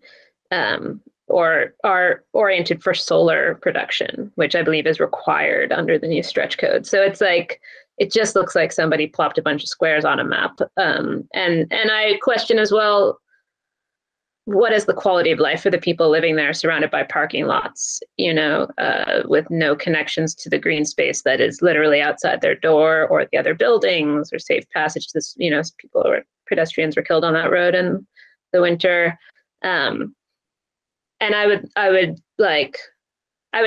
or are oriented for solar production, which I believe is required under the new stretch code. So it's it just looks like somebody plopped a bunch of squares on a map. And I question as well, what is the quality of life for the people living there surrounded by parking lots, with no connections to the green space that is literally outside their door or the other buildings, or safe passage to pedestrians were killed on that road in the winter. And I would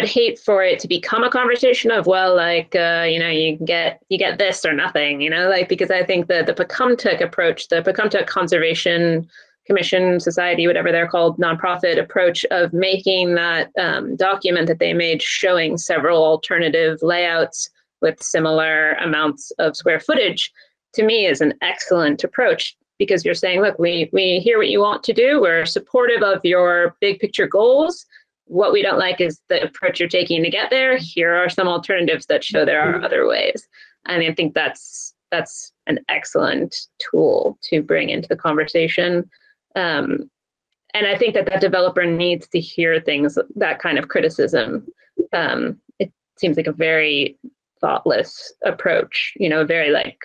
hate for it to become a conversation of, you get this or nothing, because I think that the Pecumtuck approach, the Pecumtuck Conservation Commission, Society, whatever they're called, nonprofit approach of making that document that they made showing several alternative layouts with similar amounts of square footage, to me is an excellent approach, because you're saying, look, we hear what you want to do. We're supportive of your big picture goals. What we don't like is the approach you're taking to get there. Here are some alternatives that show there are other ways. And I think that's an excellent tool to bring into the conversation. And I think that developer needs to hear that kind of criticism. It seems like a very thoughtless approach, very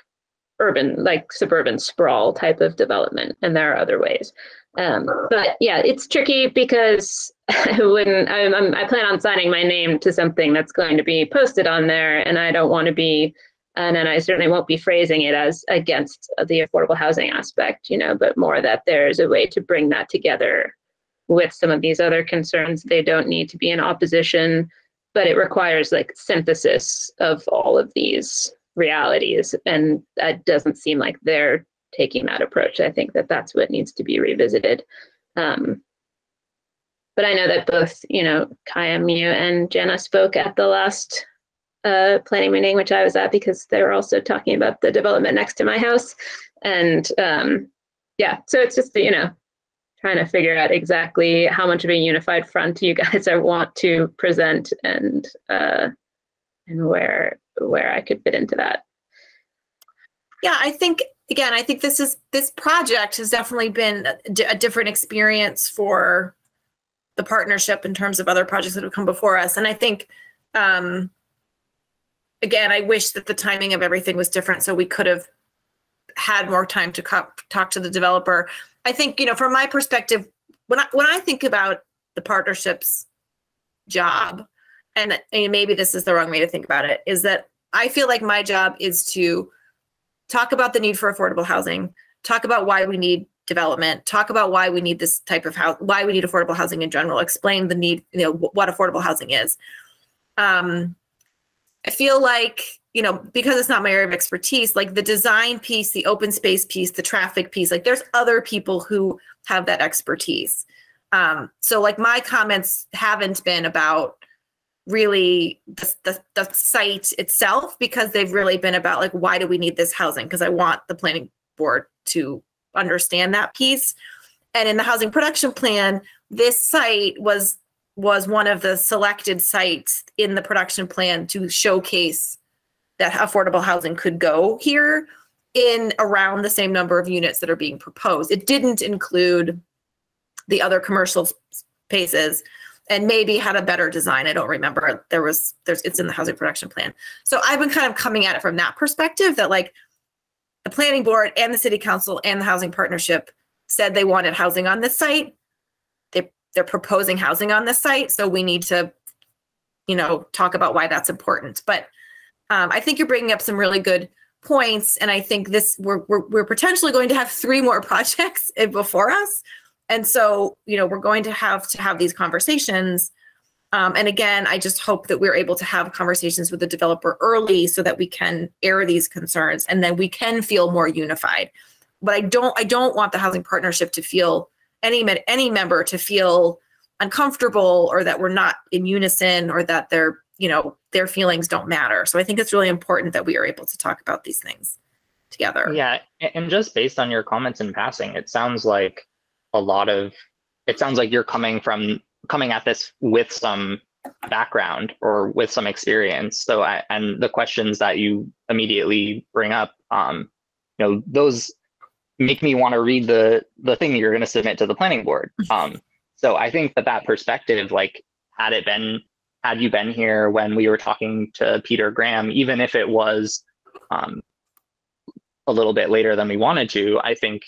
urban, suburban sprawl type of development. And there are other ways. But yeah, it's tricky because I plan on signing my name to something that's going to be posted on there, and I don't want to be, and I certainly won't be phrasing it as against the affordable housing aspect, but more that there's a way to bring that together with some of these other concerns. They don't need to be in opposition. but it requires like synthesis of all of these realities, and that doesn't seem like they're taking that approach. I think that that's what needs to be revisited. But I know that both, Kaya, Miu, and Jenna spoke at the last planning meeting, which I was at, because they were also talking about the development next to my house. And so it's just, trying to figure out exactly how much of a unified front you guys want to present, and where I could fit into that. Yeah, I think this project has definitely been a different experience for the partnership in terms of other projects that have come before us. And I think, again, I wish that the timing of everything was different, so we could have had more time to talk to the developer. I think, from my perspective, when I think about the partnership's job, and maybe this is the wrong way to think about it, is that I feel like my job is to talk about the need for affordable housing, talk about why we need development, talk about why we need this type of house, why we need affordable housing in general, explain the need, what affordable housing is. I feel like, because it's not my area of expertise, like the design piece, the open space piece, the traffic piece, like there's other people who have that expertise. So like my comments haven't been about really the site itself, because they've really been about like, why do we need this housing? Because I want the planning board to understand that piece. And in the housing production plan, this site was one of the selected sites in the production plan to showcase that affordable housing could go here in around the same number of units that are being proposed. It didn't include the other commercial spaces, and maybe had a better design. I don't remember. It's in the housing production plan. So I've been kind of coming at it from that perspective, that like the planning board and the city council and the housing partnership said they wanted housing on this site. They're proposing housing on this site. So we need to, talk about why that's important. But I think you're bringing up some really good points. And I think we're potentially going to have 3 more projects before us. And so, we're going to have these conversations. And again, I just hope that we're able to have conversations with the developer early so that we can air these concerns, and then we can feel more unified. But I don't want the housing partnership to feel, any member to feel uncomfortable, or that we're not in unison, or that their feelings don't matter. So I think it's really important that we are able to talk about these things together. Yeah, and just based on your comments in passing, it sounds like you're coming at this with some background or with some experience. So and the questions that you immediately bring up, those make me want to read the thing you're going to submit to the planning board. So I think that perspective, like had you been here when we were talking to Peter Graham, even if it was a little bit later than we wanted to, I think,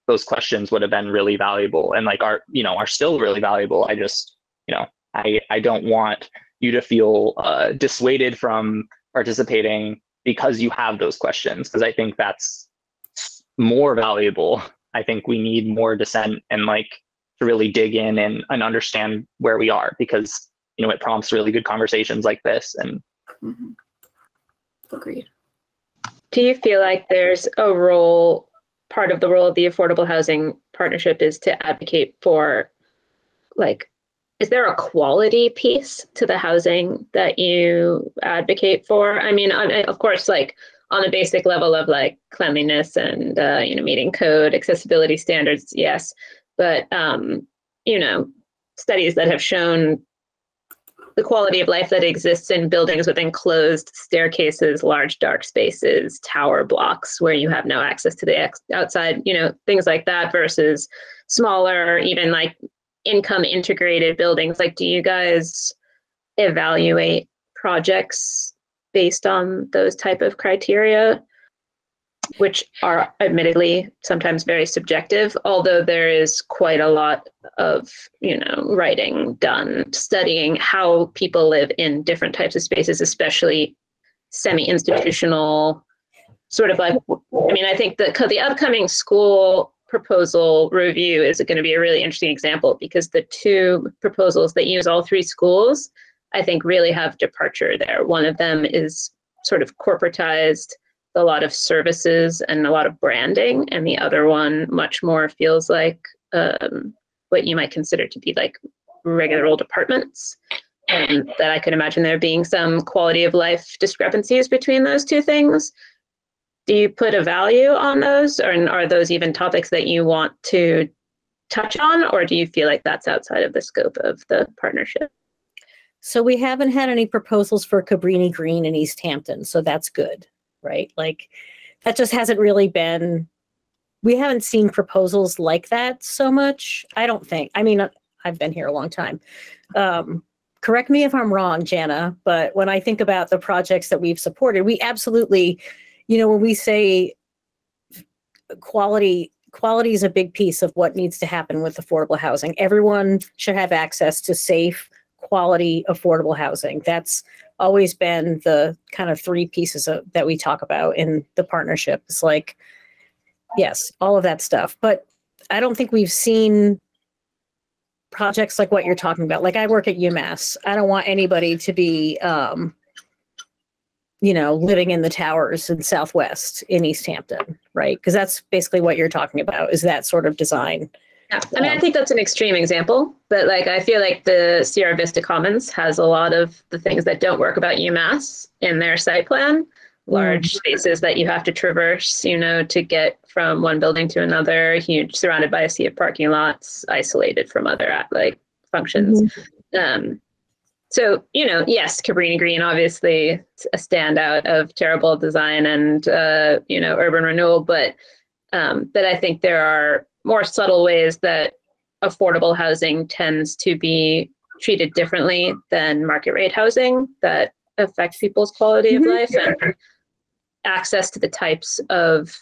those questions would have been really valuable, and like are still really valuable. I just, I don't want you to feel dissuaded from participating because you have those questions, because I think that's more valuable. I think we need more dissent and like to really dig in and understand where we are, because it prompts really good conversations like this. And Agreed. Do you feel like there's a role, part of the role of the Affordable Housing Partnership is to advocate for, like, is there a quality piece to the housing that you advocate for? I mean, of course, like on the basic level of like cleanliness and, meeting code, accessibility standards, yes. But, studies that have shown the quality of life that exists in buildings with enclosed staircases, large dark spaces, tower blocks where you have no access to the outside, things like that, versus smaller, even like income integrated buildings. Like, do you guys evaluate projects based on those type of criteria, which are admittedly sometimes very subjective, although there is quite a lot of, writing done, studying how people live in different types of spaces, especially semi-institutional, sort of like, I think the upcoming school proposal review is going to be a really interesting example, because the 2 proposals that use all 3 schools I think really have departure there. One of them is sort of corporatized, a lot of services and a lot of branding, and the other one much more feels like what you might consider to be like regular old apartments. And that I could imagine there being some quality of life discrepancies between those two things. Do you put a value on those, or are those even topics that you want to touch on, or do you feel like that's outside of the scope of the partnership? So we haven't had any proposals for Cabrini Green in Easthampton, so that's good, right? Like that just hasn't really been, we haven't seen proposals like that so much, I don't think. I mean, I've been here a long time. Correct me if I'm wrong, Jana, but when I think about the projects that we've supported, we absolutely, you know, when we say quality is a big piece of what needs to happen with affordable housing. Everyone should have access to safe, quality, affordable housing. That's always been the kind of three pieces that we talk about in the partnership. It's like, yes, all of that stuff. But I don't think we've seen projects like what you're talking about. Like I work at UMass. I don't want anybody to be, you know, living in the towers in Southwest in Easthampton, right? Because that's basically what you're talking about, is that sort of design. Yeah, I mean, I think that's an extreme example, but like I feel like the Sierra Vista Commons has a lot of the things that don't work about UMass in their site plan. Large spaces that you have to traverse, you know, to get from one building to another, huge, surrounded by a sea of parking lots, isolated from other like functions. So, you know, yes, Cabrini Green, obviously a standout of terrible design and, you know, urban renewal, but I think there are more subtle ways that affordable housing tends to be treated differently than market rate housing that affect people's quality of life and access to the types of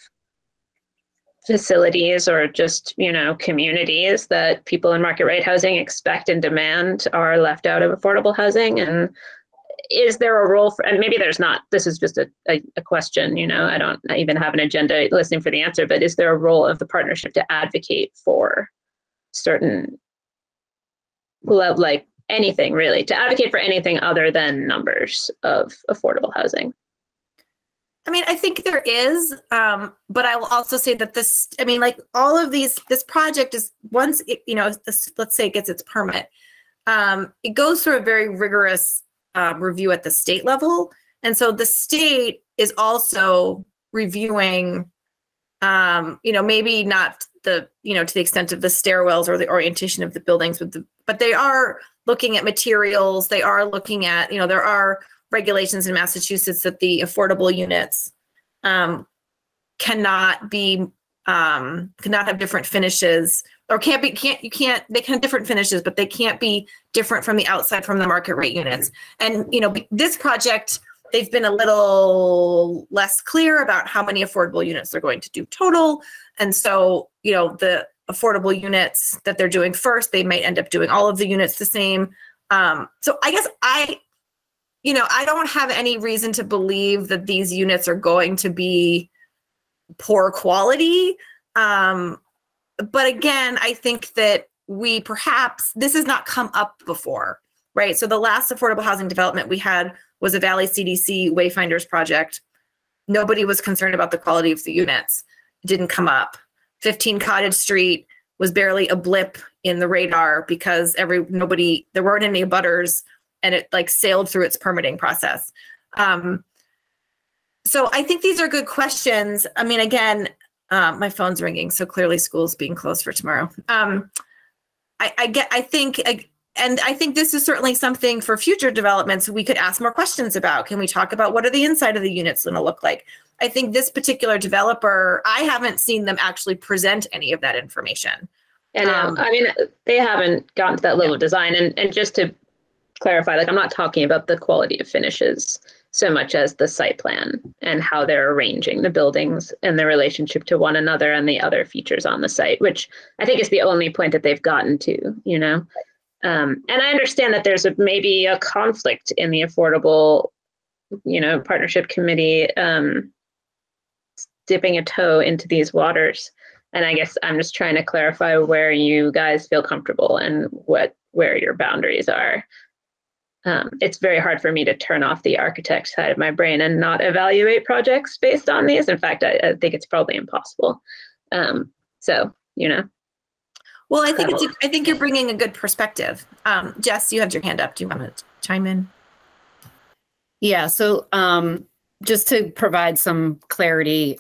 facilities or just, you know, communities that people in market rate housing expect and demand are left out of affordable housing. And is there a role for, and maybe there's not, this is just a question, you know, I don't even have an agenda listening for the answer, but is there a role of the partnership to advocate for certain, like anything really, to advocate for anything other than numbers of affordable housing? I mean, I think there is, but I will also say that this, I mean, like all of these, this project is once, you know, let's say it gets its permit, it goes through a very rigorous review at the state level. And so the state is also reviewing, you know, maybe not the, you know, to the extent of the stairwells or the orientation of the buildings with the, but they are looking at materials. They are looking at, you know, there are regulations in Massachusetts that the affordable units cannot have different finishes, or they can have different finishes, but they can't be different from the outside from the market rate units. And, you know, this project, they've been a little less clear about how many affordable units they're going to do total. And so, you know, the affordable units that they're doing first, they might end up doing all of the units the same. So I guess you know, I don't have any reason to believe that these units are going to be poor quality. But again, I think that this has not come up before, right? So the last affordable housing development we had was a Valley CDC Wayfinders project. Nobody was concerned about the quality of the units. It didn't come up. 15 Cottage Street was barely a blip in the radar because there weren't any abutters, and it like sailed through its permitting process. So I think these are good questions. I mean, again, my phone's ringing, so clearly school's being closed for tomorrow. I think this is certainly something for future developments we could ask more questions about. Can we talk about what are the inside of the units going to look like? I think this particular developer, I haven't seen them actually present any of that information. And I mean, they haven't gotten to that level of design. And just to clarify, like I'm not talking about the quality of finishes so much as the site plan and how they're arranging the buildings and their relationship to one another and the other features on the site, which I think is the only point that they've gotten to, you know. And I understand that there's maybe a conflict in the affordable, you know, partnership committee dipping a toe into these waters. And I guess I'm just trying to clarify where you guys feel comfortable and where your boundaries are. It's very hard for me to turn off the architect side of my brain and not evaluate projects based on these. In fact, I think it's probably impossible. So, you know. Well, I think you're bringing a good perspective. Jess, you had your hand up. Do you want to chime in? Yeah. So just to provide some clarity,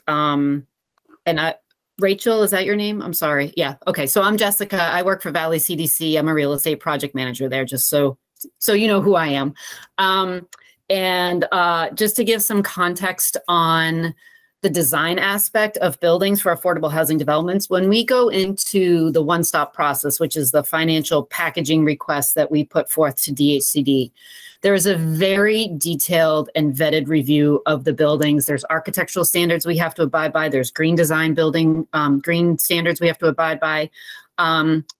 Rachel, is that your name? I'm sorry. Yeah. Okay. So I'm Jessica. I work for Valley CDC. I'm a real estate project manager there, just so you know who I am. And just to give some context on the design aspect of buildings for affordable housing developments, when we go into the one-stop process, which is the financial packaging request that we put forth to DHCD, there is a very detailed and vetted review of the buildings. There's architectural standards we have to abide by. There's green design building, green standards we have to abide by.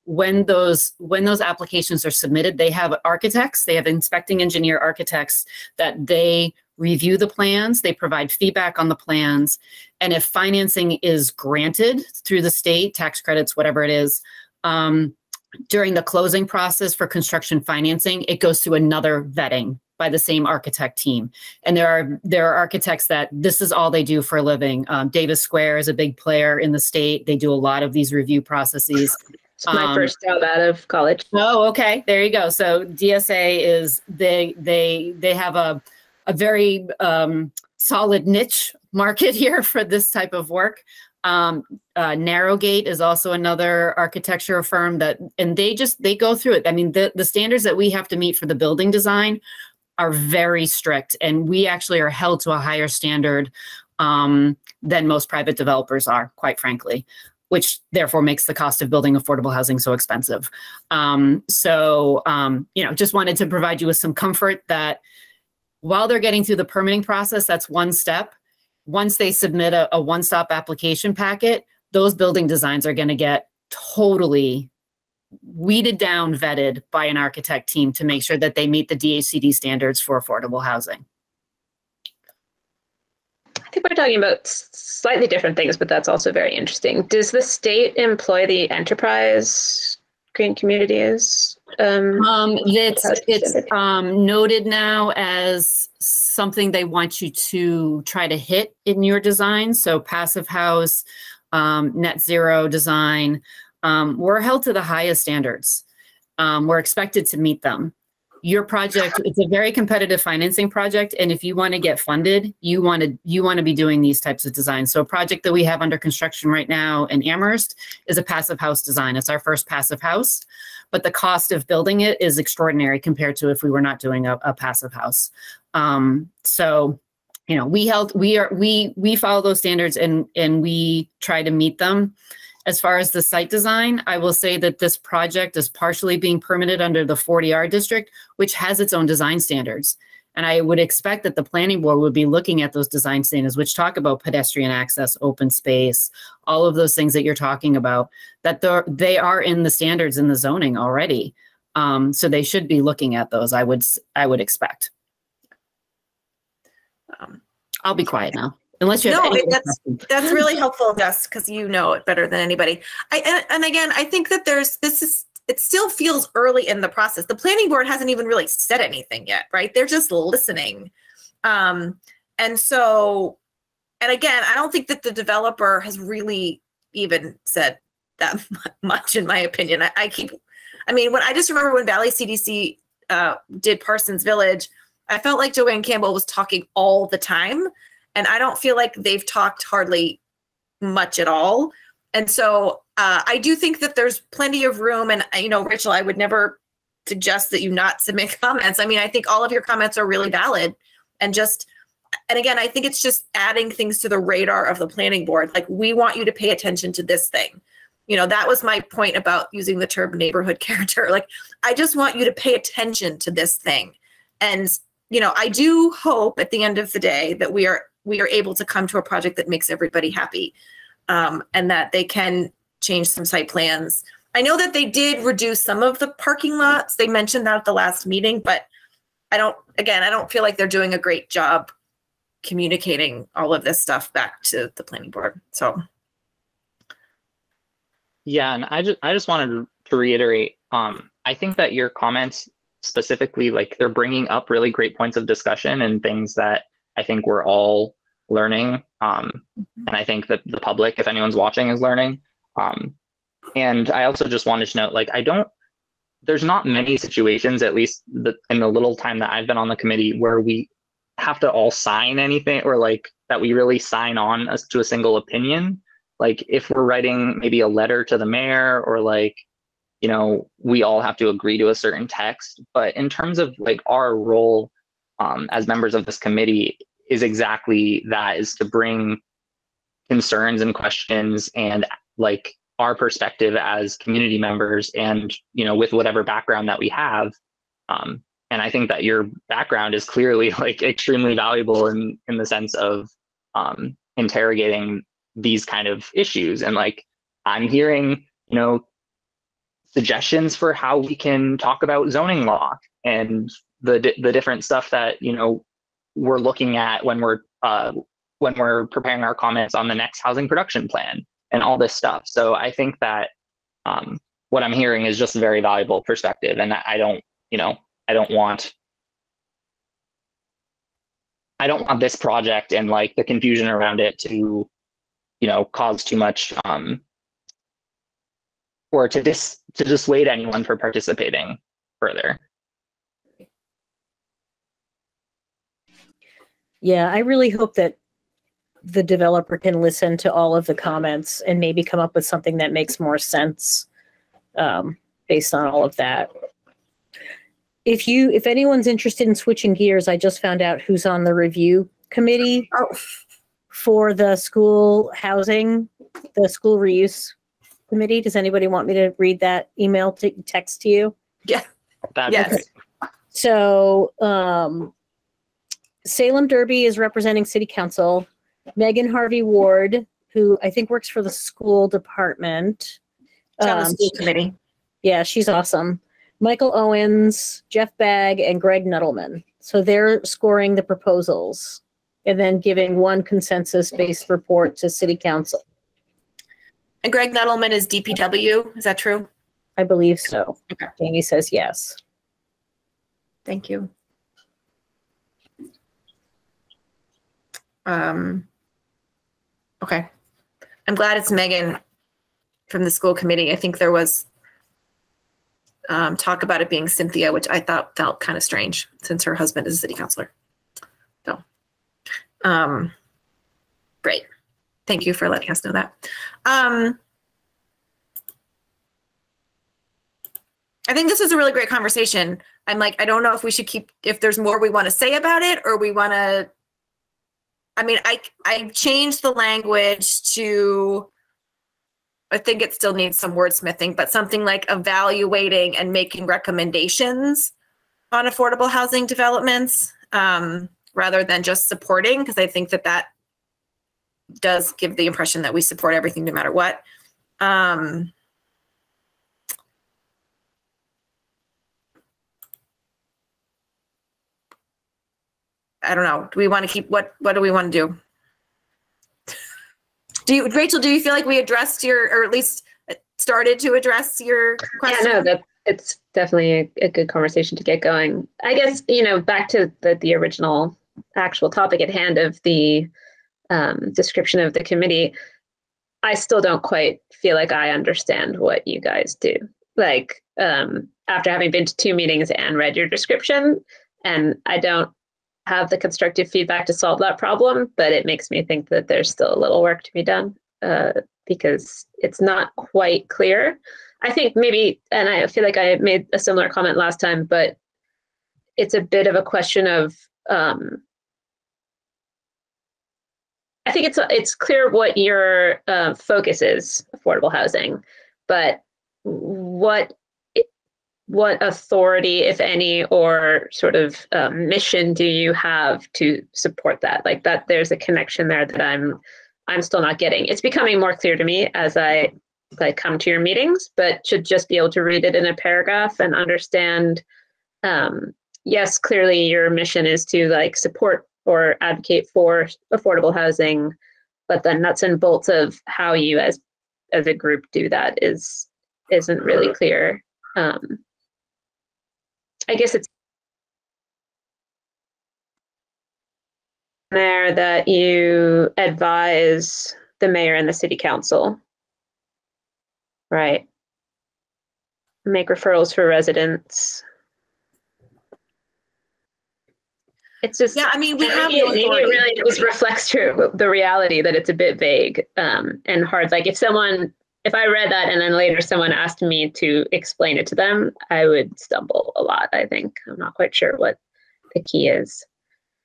When those applications are submitted, they have architects, they have inspecting engineer architects that they review the plans, they provide feedback on the plans, and if financing is granted through the state, tax credits, whatever it is, during the closing process for construction financing, it goes through another vetting by the same architect team. And there are architects that this is all they do for a living. Davis Square is a big player in the state. They do a lot of these review processes. It's my first job out of college. Oh, okay. There you go. So DSA is, they have a very solid niche market here for this type of work. Narrowgate is also another architecture firm and they go through it. I mean, the standards that we have to meet for the building design are very strict, and we actually are held to a higher standard than most private developers are, quite frankly, which therefore makes the cost of building affordable housing so expensive. Just wanted to provide you with some comfort that while they're getting through the permitting process, that's one step. Once they submit a one-stop application packet, those building designs are going to get totally weeded down, vetted by an architect team to make sure that they meet the DHCD standards for affordable housing. I think we're talking about slightly different things, but that's also very interesting. Does the state employ the enterprise green communities? It's noted now as something they want you to try to hit in your design. So passive house, net zero design, we're held to the highest standards. We're expected to meet them. Your project, it's a very competitive financing project. And if you want to get funded, you want to be doing these types of designs. So a project that we have under construction right now in Amherst is a passive house design. It's our first passive house, but the cost of building it is extraordinary compared to if we were not doing a passive house. We follow those standards and we try to meet them. As far as the site design, I will say that this project is partially being permitted under the 40R district, which has its own design standards. And I would expect that the planning board would be looking at those design standards, which talk about pedestrian access, open space, all of those things that you're talking about, that they are in the standards in the zoning already. So they should be looking at those, I would expect. I'll be quiet now. Unless you have that's really helpful, Jess, because you know it better than anybody. And again, I think that it still feels early in the process. The planning board hasn't even really said anything yet, right? They're just listening. And again, I don't think that the developer has really even said that much, in my opinion. I just remember when Valley CDC did Parsons Village, I felt like Joanne Campbell was talking all the time. And I don't feel like they've talked hardly much at all. And so I do think that there's plenty of room. And, Rachel, I would never suggest that you not submit comments. I mean, I think all of your comments are really valid. And again, I think it's just adding things to the radar of the planning board. Like, we want you to pay attention to this thing. That was my point about using the term neighborhood character. Like, I just want you to pay attention to this thing. And, I do hope at the end of the day that we are able to come to a project that makes everybody happy, and that they can change some site plans. I know that they did reduce some of the parking lots. They mentioned that at the last meeting, but I don't feel like they're doing a great job communicating all of this stuff back to the planning board. So. Yeah, and I just wanted to reiterate, I think that your comments specifically, like they're bringing up really great points of discussion and things that I think we're all learning. And I think that the public, if anyone's watching, is learning. And I also just wanted to note, like, there's not many situations, at least in the little time that I've been on the committee, where we have to all sign anything, or like that we really sign on to a single opinion. Like if we're writing maybe a letter to the mayor, or like, you know, we all have to agree to a certain text. But in terms of like our role as members of this committee is exactly that, is to bring concerns and questions and like our perspective as community members, and, you know, with whatever background that we have. And I think that your background is clearly like extremely valuable in the sense of interrogating these kind of issues. And like, I'm hearing, you know, suggestions for how we can talk about zoning law and the different stuff that, you know, we're looking at when we're preparing our comments on the next housing production plan and all this stuff. So I think that what I'm hearing is just a very valuable perspective, and I don't want this project and like the confusion around it to, you know, cause too much or to dissuade anyone from participating further. Yeah, I really hope that the developer can listen to all of the comments and maybe come up with something that makes more sense based on all of that. If anyone's interested in switching gears, I just found out who's on the review committee for the school housing, the school reuse committee. Does anybody want me to read that email text to you? Yeah. Yes. So Salem Derby is representing City Council. Megan Harvey Ward, who I think works for the school department. On the school committee. Yeah, she's awesome. Michael Owens, Jeff Bagg, and Greg Nuttleman. So they're scoring the proposals and then giving one consensus-based report to City Council. And Greg Nuttleman is DPW, is that true? I believe so. Okay. Jamie says yes. Thank you. Okay. I'm glad it's Megan from the school committee. I think there was talk about it being Cynthia, which I thought felt kind of strange since her husband is a city councilor. So, great. Thank you for letting us know that. I think this was a really great conversation. I'm like, I don't know if we should if there's more we want to say about it, or we want to, I mean, I changed the language to, I think it still needs some wordsmithing, but something like evaluating and making recommendations on affordable housing developments rather than just supporting, because I think that does give the impression that we support everything no matter what. I don't know. Do we want to keep, what do we want to do? Rachel, do you feel like we addressed or at least started to address your question? Yeah, no, it's definitely a good conversation to get going. I guess, you know, back to the original actual topic at hand of the description of the committee, I still don't quite feel like I understand what you guys do. Like, after having been to 2 meetings and read your description, and I don't have the constructive feedback to solve that problem, but it makes me think that there's still a little work to be done because it's not quite clear. I think maybe, and I feel like I made a similar comment last time, but it's a bit of a question of, I think it's clear what your focus is, affordable housing, but what authority, if any, or sort of mission do you have to support that? Like that, there's a connection there that I'm still not getting. It's becoming more clear to me as I come to your meetings, but should just be able to read it in a paragraph and understand. Yes, clearly your mission is to support or advocate for affordable housing, but the nuts and bolts of how you as a group do that isn't really clear. I guess it's there that you advise the mayor and the city council, right? Make referrals for residents. It's just, Yeah, I mean, we have maybe, no maybe it authority. really just reflects the reality that it's a bit vague and hard. Like if I read that and then later someone asked me to explain it to them, I would stumble a lot, I think. I'm not quite sure what the key is.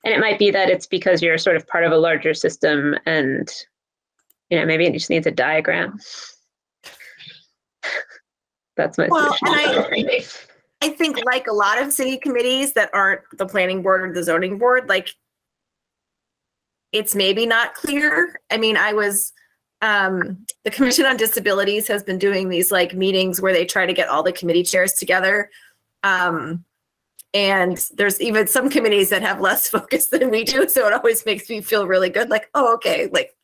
And it might be that it's because you're sort of part of a larger system and, maybe it just needs a diagram. That's my solution. And I think like a lot of city committees that aren't the planning board or the zoning board, like it's maybe not clear. I mean, the Commission on Disabilities has been doing these like meetings where they try to get all the committee chairs together. And there's even some committees that have less focus than we do. So it always makes me feel really good. Like, oh, okay. Like,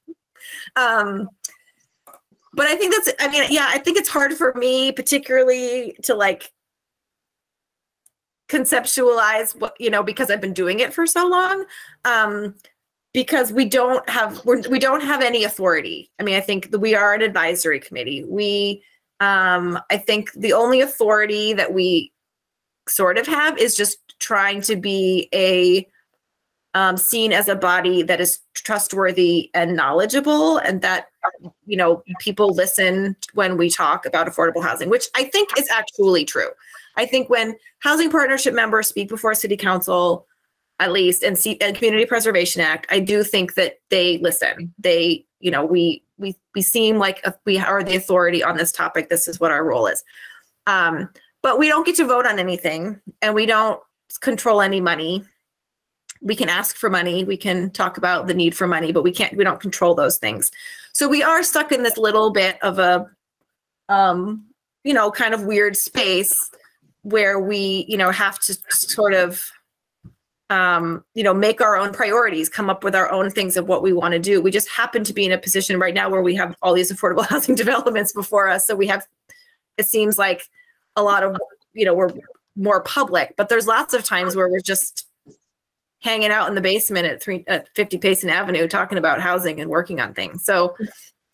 but I think I think it's hard for me particularly to like conceptualize what, because I've been doing it for so long. Because we don't have any authority. I mean, I think that we are an advisory committee. I think the only authority that we sort of have is just trying to be seen as a body that is trustworthy and knowledgeable, and that people listen when we talk about affordable housing, which I think is actually true. I think when housing partnership members speak before city council, at least, and Community Preservation Act, I do think that they listen. They, we seem like we are the authority on this topic. This is what our role is. But we don't get to vote on anything, and we don't control any money. We can ask for money. We can talk about the need for money, but we don't control those things. So we are stuck in this little bit of a, kind of weird space where we, have to sort of, make our own priorities, come up with our own things of what we want to do. We just happen to be in a position right now where we have all these affordable housing developments before us. So it seems like a lot of, we're more public, but there's lots of times where we're just hanging out in the basement at 50 Payson Avenue, talking about housing and working on things. So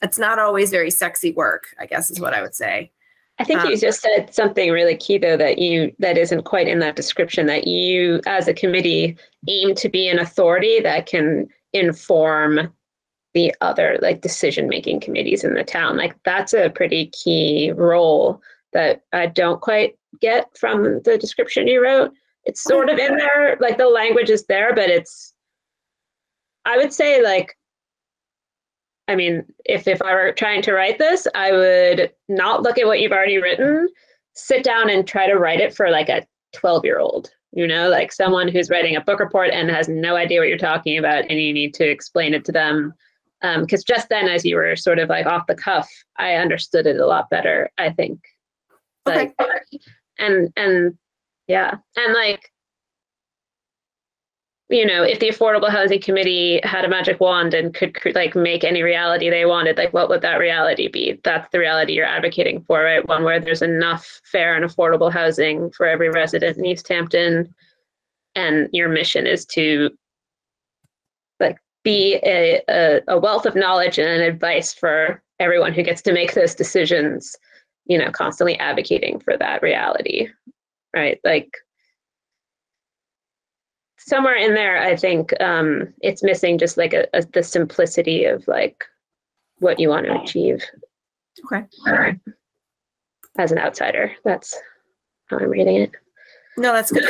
it's not always very sexy work, I guess is what I would say. I think you just said something really key, though, that isn't quite in that description, that you as a committee aim to be an authority that can inform the other like decision-making committees in the town. Like that's a pretty key role that I don't quite get from the description you wrote. It's sort of in there, like the language is there, but I would say like, I mean, if I were trying to write this, I would not look at what you've already written, sit down and try to write it for like a 12-year-old, like someone who's writing a book report and has no idea what you're talking about, and you need to explain it to them. Because just then, as you were sort of like off the cuff, I understood it a lot better, I think. Like, okay. And yeah, and like, if the Affordable Housing Committee had a magic wand and could like make any reality they wanted, like what would that reality be? That's the reality you're advocating for, right? One where there's enough fair and affordable housing for every resident in Easthampton. And your mission is to like be a wealth of knowledge and advice for everyone who gets to make those decisions, constantly advocating for that reality, right? Like, somewhere in there, I think it's missing just like the simplicity of like what you want to achieve. Okay. As an outsider, that's how I'm reading it. No, that's good.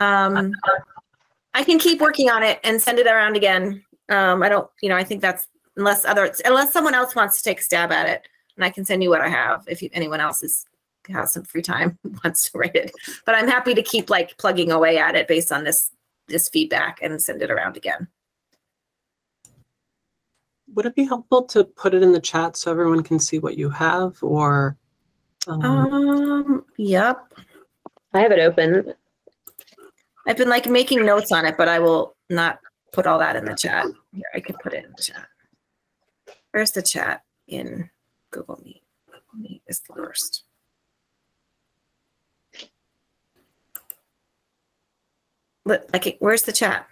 I can keep working on it and send it around again. I don't, I think that's unless someone else wants to take a stab at it, and I can send you what I have if anyone else has some free time, wants to write it. But I'm happy to keep like plugging away at it based on this feedback and send it around again. Would it be helpful to put it in the chat so everyone can see what you have, or? Yep. I have it open. I've been like making notes on it, but I will not put all that in the chat. Here, I can put it in the chat. Where's the chat in Google Meet? Google Meet is the worst. Like, where's the chat?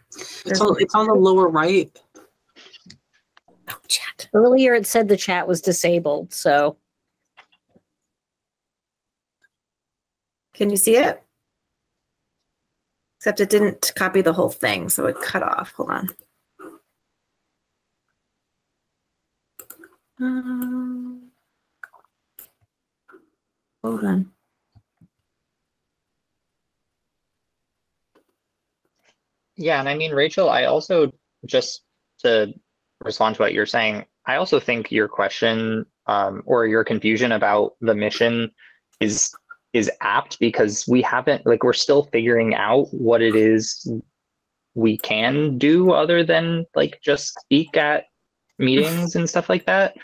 It's on the lower right. Oh, chat. Earlier it said the chat was disabled, so. Can you see it? Except it didn't copy the whole thing, so it cut off. Hold on. Hold on. Yeah, and I mean, Rachel, I also, just to respond to what you're saying, I also think your question or your confusion about the mission is apt, because we haven't, like, we're still figuring out what it is we can do other than like just speak at meetings and stuff like that.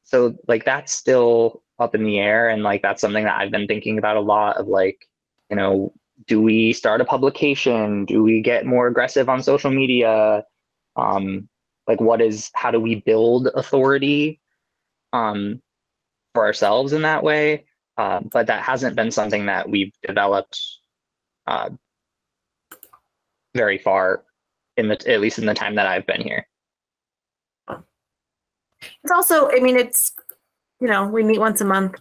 So like that's still up in the air, and like that's something that I've been thinking about a lot of, like, you know, do we start a publication? Do we get more aggressive on social media? Like how do we build authority for ourselves in that way? But that hasn't been something that we've developed very far at least in the time that I've been here. It's also, I mean, it's, you know, we meet once a month,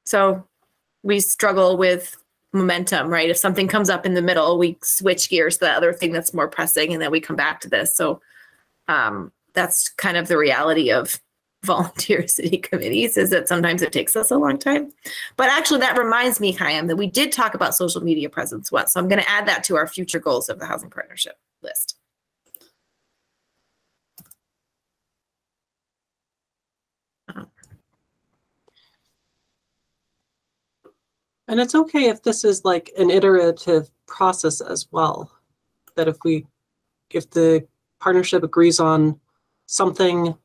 so we struggle with momentum, right? If something comes up in the middle, we switch gears to the other thing that's more pressing, and then we come back to this. So that's kind of the reality of volunteer city committees, is that sometimes it takes us a long time. But actually, that reminds me, Chaim, that we did talk about social media presence once. So I'm going to add that to our future goals of the Housing Partnership list. And it's okay if this is like an iterative process as well. That if the partnership agrees on something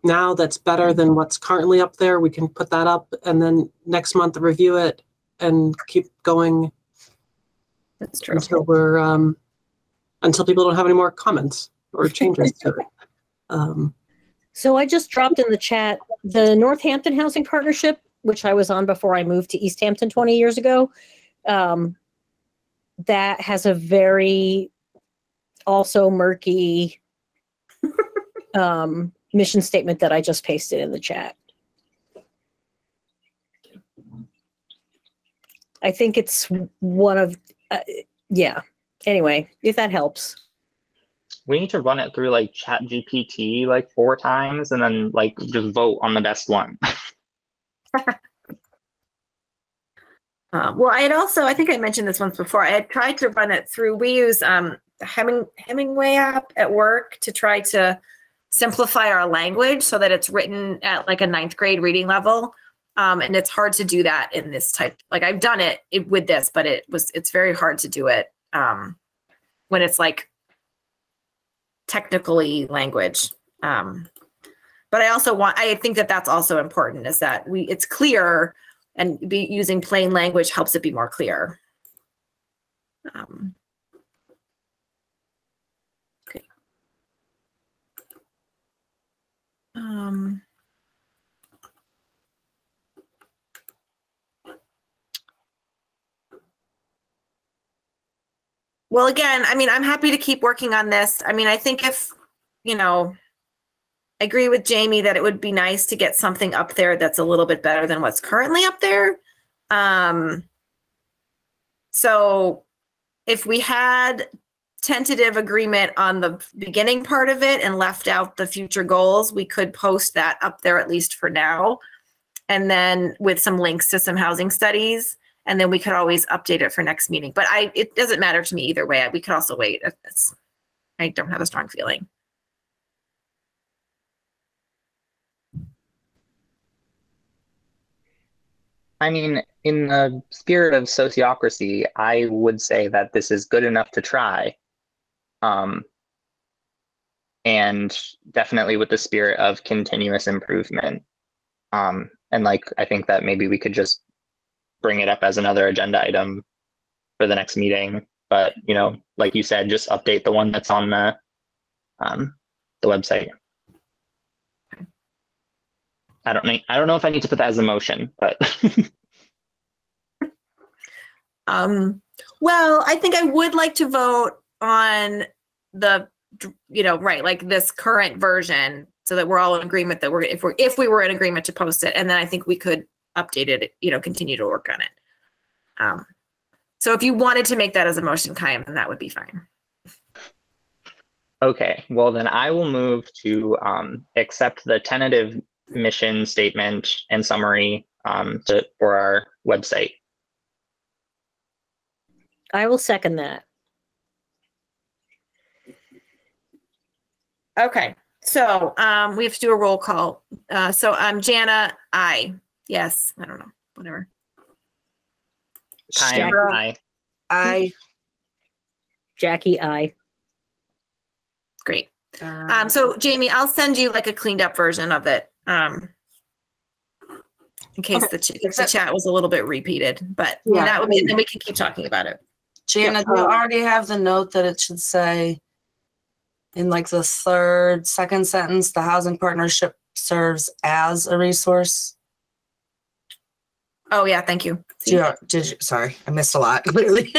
now that's better than what's currently up there, we can put that up, and then next month review it and keep going. That's true. Until people don't have any more comments or changes to it. So I just dropped in the chat the Northampton Housing Partnership, which I was on before I moved to Easthampton 20 years ago. That has a very also murky mission statement that I just pasted in the chat. I think it's one of, yeah. Anyway, if that helps. We need to run it through like ChatGPT like 4 times and then like just vote on the best one. Well, I had also, I think I mentioned this once before, I had tried to run it through, we use the Hemingway app at work to try to simplify our language so that it's written at like a 9th grade reading level. And it's hard to do that in this type, like I've done it with this, but it's very hard to do it when it's like technically language. But I think that that's also important, is that it's clear, and using plain language helps it be more clear. Okay. Well, again, I mean, I'm happy to keep working on this. I mean, I think if, I agree with Jamie that it would be nice to get something up there that's a little bit better than what's currently up there. So if we had tentative agreement on the beginning part of it and left out the future goals, we could post that up there at least for now. And then with some links to some housing studies, and then we could always update it for next meeting. But it doesn't matter to me either way. We could also wait. I don't have a strong feeling. I mean, in the spirit of sociocracy, I would say that this is good enough to try. And definitely with the spirit of continuous improvement. And like, I think that maybe we could just bring it up as another agenda item for the next meeting. But, like you said, just update the one that's on the website. I don't know if I need to put that as a motion, but Well, I think I would like to vote on the, right, like this current version, so that we're all in agreement that if we were in agreement to post it, and then I think we could update it, continue to work on it. So if you wanted to make that as a motion, Chaim, then that would be fine. Okay, well then I will move to accept the tentative mission statement and summary for our website. I will second that. Okay, so we have to do a roll call. So Jana, aye. Yes, I don't know, whatever. Chaim, Sarah. aye. I Jackie, I. Great. So Jamie, I'll send you like a cleaned up version of it, in case the chat was a little bit repeated, but that would be, and then we can keep talking about it. Jana, do you already have the note that it should say in like the second sentence, the housing partnership serves as a resource? Oh yeah, thank you. Did you? Sorry, I missed a lot, clearly.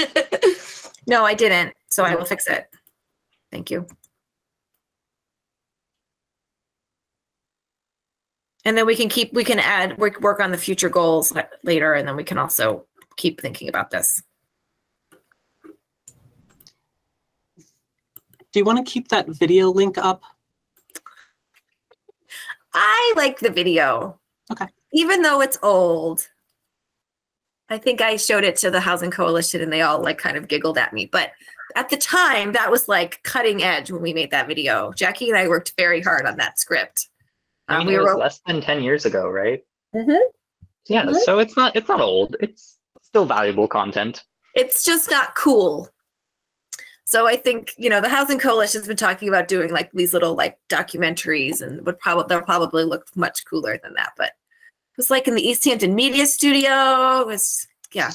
No, I didn't. So I will fix it. Thank you. And then we can add, work on the future goals later, and then we can also keep thinking about this. Do you want to keep that video link up? I like the video. Okay. Even though it's old. I think I showed it to the Housing Coalition and they all like kind of giggled at me. But at the time, that was like cutting edge when we made that video. Jackie and I worked very hard on that script. I mean, it was less than 10 years ago, right? Mm-hmm. Yeah, Mm-hmm. So it's not old. It's still valuable content. It's just not cool. So I think, the Housing Coalition's been talking about doing like these little like documentaries, and they'll probably look much cooler than that. But it was like in the Easthampton Media Studio. It was, yeah.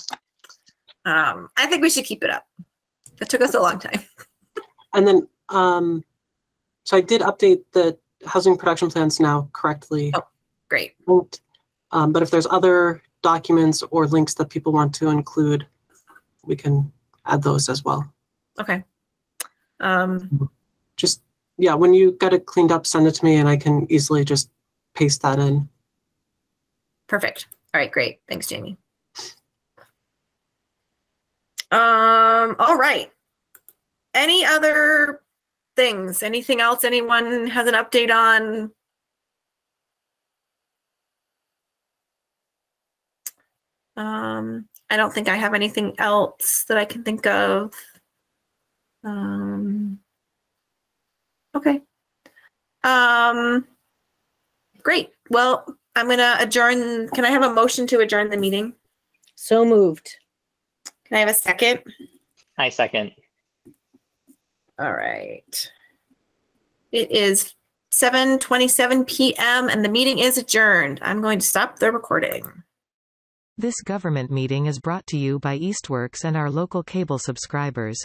I think we should keep it up. It took us a long time. And then, so I did update the housing production plans now correctly. Oh, great. But if there's other documents or links that people want to include, we can add those as well. Okay. Just, yeah, when you got it cleaned up, send it to me and I can easily just paste that in. Perfect. All right, great. Thanks, Jamie. All right. Any other things? Anything else anyone has an update on? I don't think I have anything else that I can think of. Okay. Great. Well, I'm going to adjourn. Can I have a motion to adjourn the meeting? So moved. Can I have a second? I second. All right. It is 7:27 p.m. and the meeting is adjourned. I'm going to stop the recording. This government meeting is brought to you by Eastworks and our local cable subscribers.